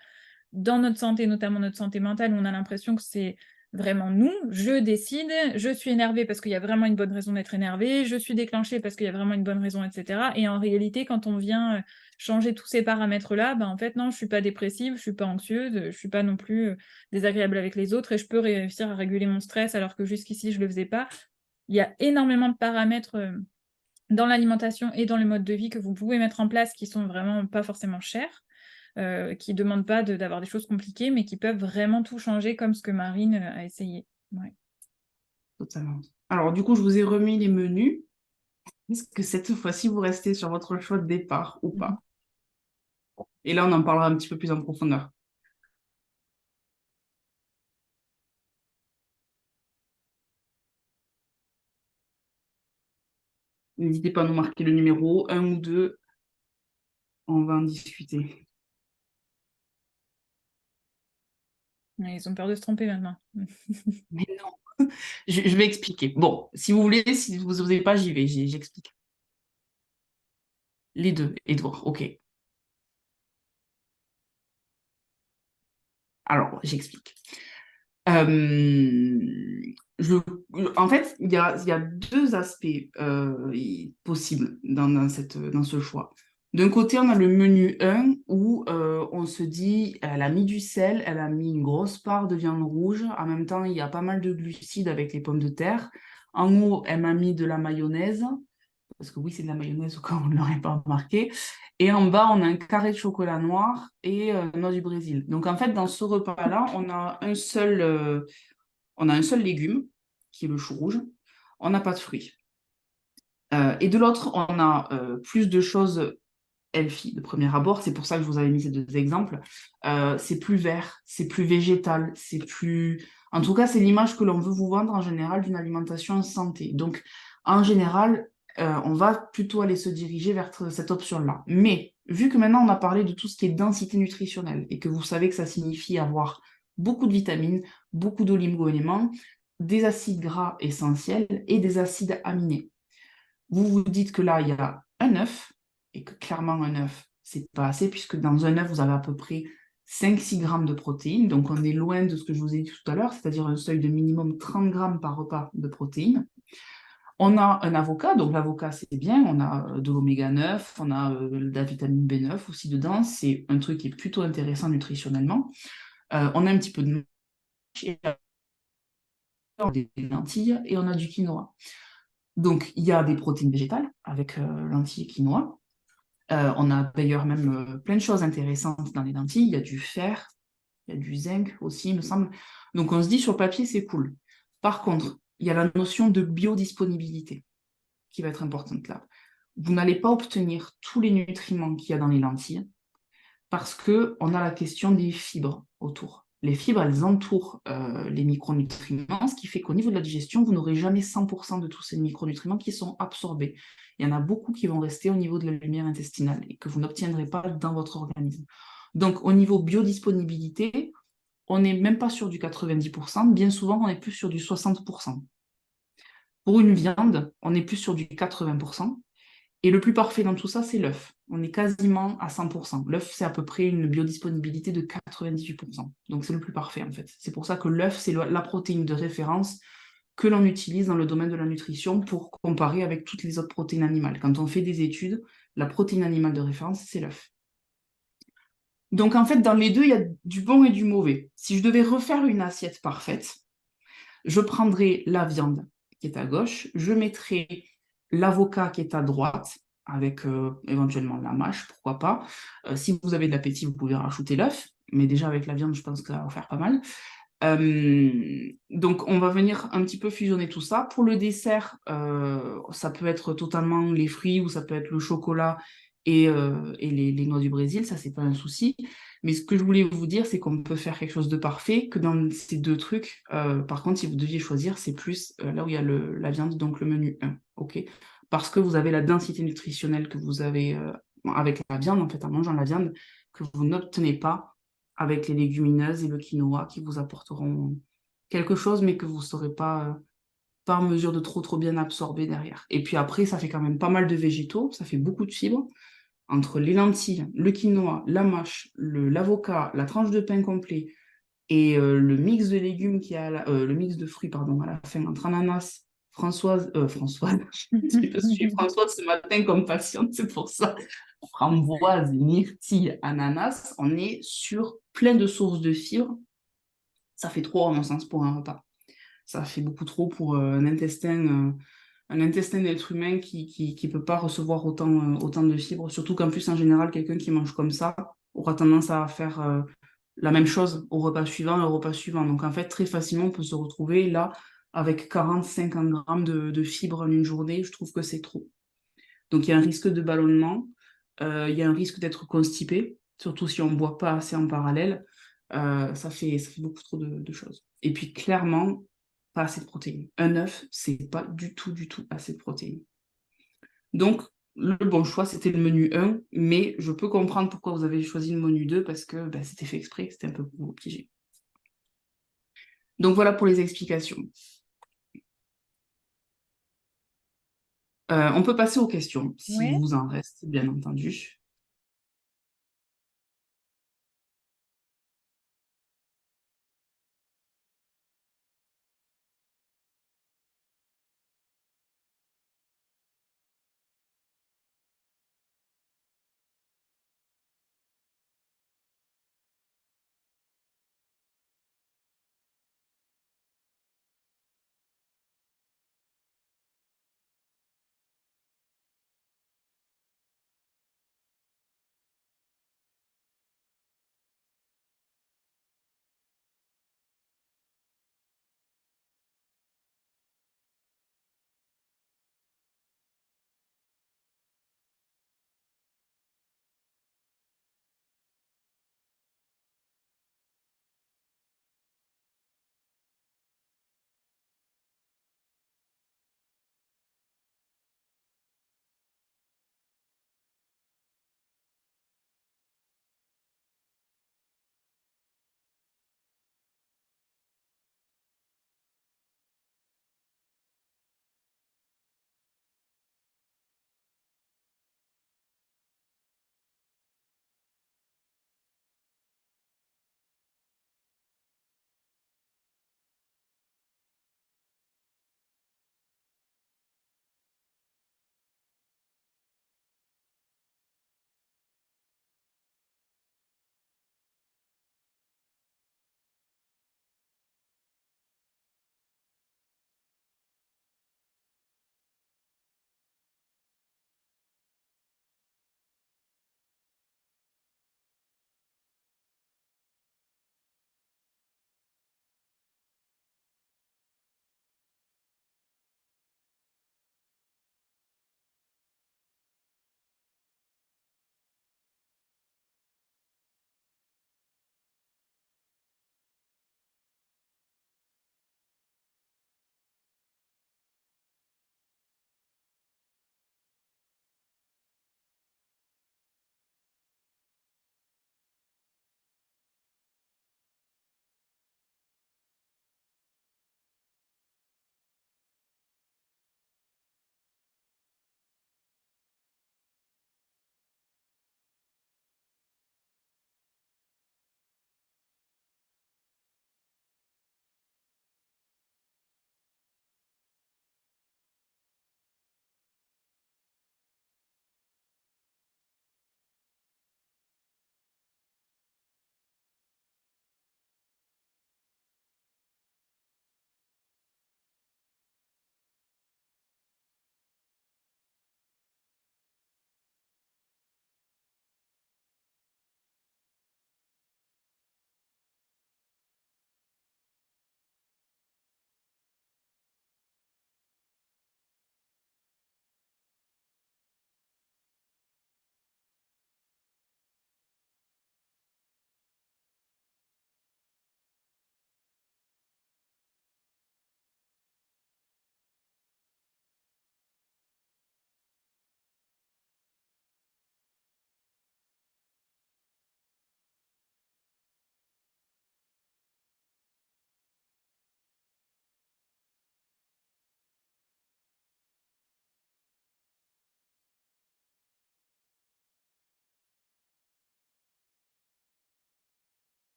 dans notre santé, notamment notre santé mentale, où on a l'impression que c'est vraiment nous, je décide, je suis énervée parce qu'il y a vraiment une bonne raison d'être énervée, je suis déclenchée parce qu'il y a vraiment une bonne raison, etc. Et en réalité, quand on vient changer tous ces paramètres-là, ben en fait, non, je suis pas dépressive, je suis pas anxieuse, je suis pas non plus désagréable avec les autres et je peux réussir à réguler mon stress alors que jusqu'ici, je le faisais pas. Il y a énormément de paramètres dans l'alimentation et dans le mode de vie que vous pouvez mettre en place qui sont vraiment pas forcément chers. Qui ne demandent pas d'avoir des choses compliquées, mais qui peuvent vraiment tout changer, comme ce que Marine a essayé. Ouais. Totalement. Alors, du coup, je vous ai remis les menus. Est-ce que cette fois-ci, vous restez sur votre choix de départ ou pas? Et là, on en parlera un petit peu plus en profondeur. N'hésitez pas à nous marquer le numéro 1 ou 2. On va en discuter. Ils ont peur de se tromper maintenant. Mais non, je vais expliquer. Bon, si vous voulez, si vous n'osez pas, j'y vais, j'explique. Les deux, Edouard, ok. Alors, j'explique. Je- En fait, il y a deux aspects possibles dans ce choix. D'un côté, on a le menu 1 où on se dit, elle a mis du sel, elle a mis une grosse part de viande rouge. En même temps, il y a pas mal de glucides avec les pommes de terre. En haut, elle m'a mis de la mayonnaise, parce que oui, c'est de la mayonnaise au cas où on ne l'aurait pas remarqué. Et en bas, on a un carré de chocolat noir et noix du Brésil. Donc en fait, dans ce repas-là, on a un seul légume, qui est le chou rouge. On n'a pas de fruits. Et de l'autre, on a plus de choses healthy de premier abord. C'est pour ça que je vous avais mis ces deux exemples. C'est plus vert, c'est plus végétal, c'est plus... En tout cas, c'est l'image que l'on veut vous vendre en général d'une alimentation santé. Donc, en général, on va plutôt aller se diriger vers cette option-là. Mais, vu que maintenant on a parlé de tout ce qui est densité nutritionnelle et que vous savez que ça signifie avoir beaucoup de vitamines, beaucoup d'oligo-éléments, des acides gras essentiels et des acides aminés. Vous vous dites que là, il y a un œuf, et que clairement, un œuf, c'est pas assez, puisque dans un œuf, vous avez à peu près 5-6 grammes de protéines. Donc, on est loin de ce que je vous ai dit tout à l'heure, c'est-à-dire un seuil de minimum 30 grammes par repas de protéines. On a un avocat, donc l'avocat, c'est bien. On a de l'oméga 9, on a de la vitamine B9 aussi dedans. C'est un truc qui est plutôt intéressant nutritionnellement. On a un petit peu de des lentilles et on a du quinoa. Donc, il y a des protéines végétales avec lentilles et quinoa. On a d'ailleurs même plein de choses intéressantes dans les lentilles. Il y a du fer, il y a du zinc aussi, il me semble. Donc, on se dit sur le papier, c'est cool. Par contre, il y a la notion de biodisponibilité qui va être importante là. Vous n'allez pas obtenir tous les nutriments qu'il y a dans les lentilles parce qu'on a la question des fibres autour. Les fibres, elles entourent les micronutriments, ce qui fait qu'au niveau de la digestion, vous n'aurez jamais 100% de tous ces micronutriments qui sont absorbés. Il y en a beaucoup qui vont rester au niveau de la lumière intestinale et que vous n'obtiendrez pas dans votre organisme. Donc, au niveau biodisponibilité, on n'est même pas sur du 90%, bien souvent, on est plus sur du 60%. Pour une viande, on est plus sur du 80%. Et le plus parfait dans tout ça, c'est l'œuf. On est quasiment à 100%. L'œuf, c'est à peu près une biodisponibilité de 98%. Donc, c'est le plus parfait, en fait. C'est pour ça que l'œuf, c'est la protéine de référence que l'on utilise dans le domaine de la nutrition pour comparer avec toutes les autres protéines animales. Quand on fait des études, la protéine animale de référence, c'est l'œuf. Donc, en fait, dans les deux, il y a du bon et du mauvais. Si je devais refaire une assiette parfaite, je prendrais la viande qui est à gauche, je mettrais l'avocat qui est à droite, avec éventuellement la mâche, pourquoi pas. Si vous avez de l'appétit, vous pouvez rajouter l'œuf, mais déjà avec la viande, je pense que ça va faire pas mal. Donc on va venir un petit peu fusionner tout ça. Pour le dessert, ça peut être totalement les fruits ou ça peut être le chocolat et les noix du Brésil, ça c'est pas un souci. Mais ce que je voulais vous dire, c'est qu'on peut faire quelque chose de parfait, que dans ces deux trucs, par contre, si vous deviez choisir, c'est plus là où il y a la viande, donc le menu 1, ok? Parce que vous avez la densité nutritionnelle que vous avez avec la viande, en fait, en mangeant la viande, que vous n'obtenez pas avec les légumineuses et le quinoa qui vous apporteront quelque chose, mais que vous ne serez pas en mesure de trop bien absorber derrière. Et puis après, ça fait quand même pas mal de végétaux, ça fait beaucoup de fibres. Entre les lentilles, le quinoa, la mâche, l'avocat, la tranche de pain complet et le mix de légumes le mix de fruits, pardon, à la fin, entre ananas, Françoise, je suis Françoise ce matin comme patiente, c'est pour ça. Framboise, myrtille, ananas, on est sur plein de sources de fibres. Ça fait trop, à mon sens, pour un repas. Ça fait beaucoup trop pour un intestin d'être humain qui peut pas recevoir autant de fibres. Surtout qu'en plus, en général, quelqu'un qui mange comme ça aura tendance à faire la même chose au repas suivant et au repas suivant. Donc, en fait, très facilement, on peut se retrouver là avec 40-50 grammes de fibres en une journée. Je trouve que c'est trop. Donc, il y a un risque de ballonnement, il y a un risque d'être constipé, surtout si on ne boit pas assez en parallèle. Ça fait beaucoup trop de choses. Et puis, clairement, pas assez de protéines. Un œuf, c'est pas du tout assez de protéines. Donc, le bon choix, c'était le menu 1, mais je peux comprendre pourquoi vous avez choisi le menu 2, parce que c'était fait exprès, c'était un peu pour vous piéger. Donc, voilà pour les explications. On peut passer aux questions, si Ouais. vous en reste, bien entendu.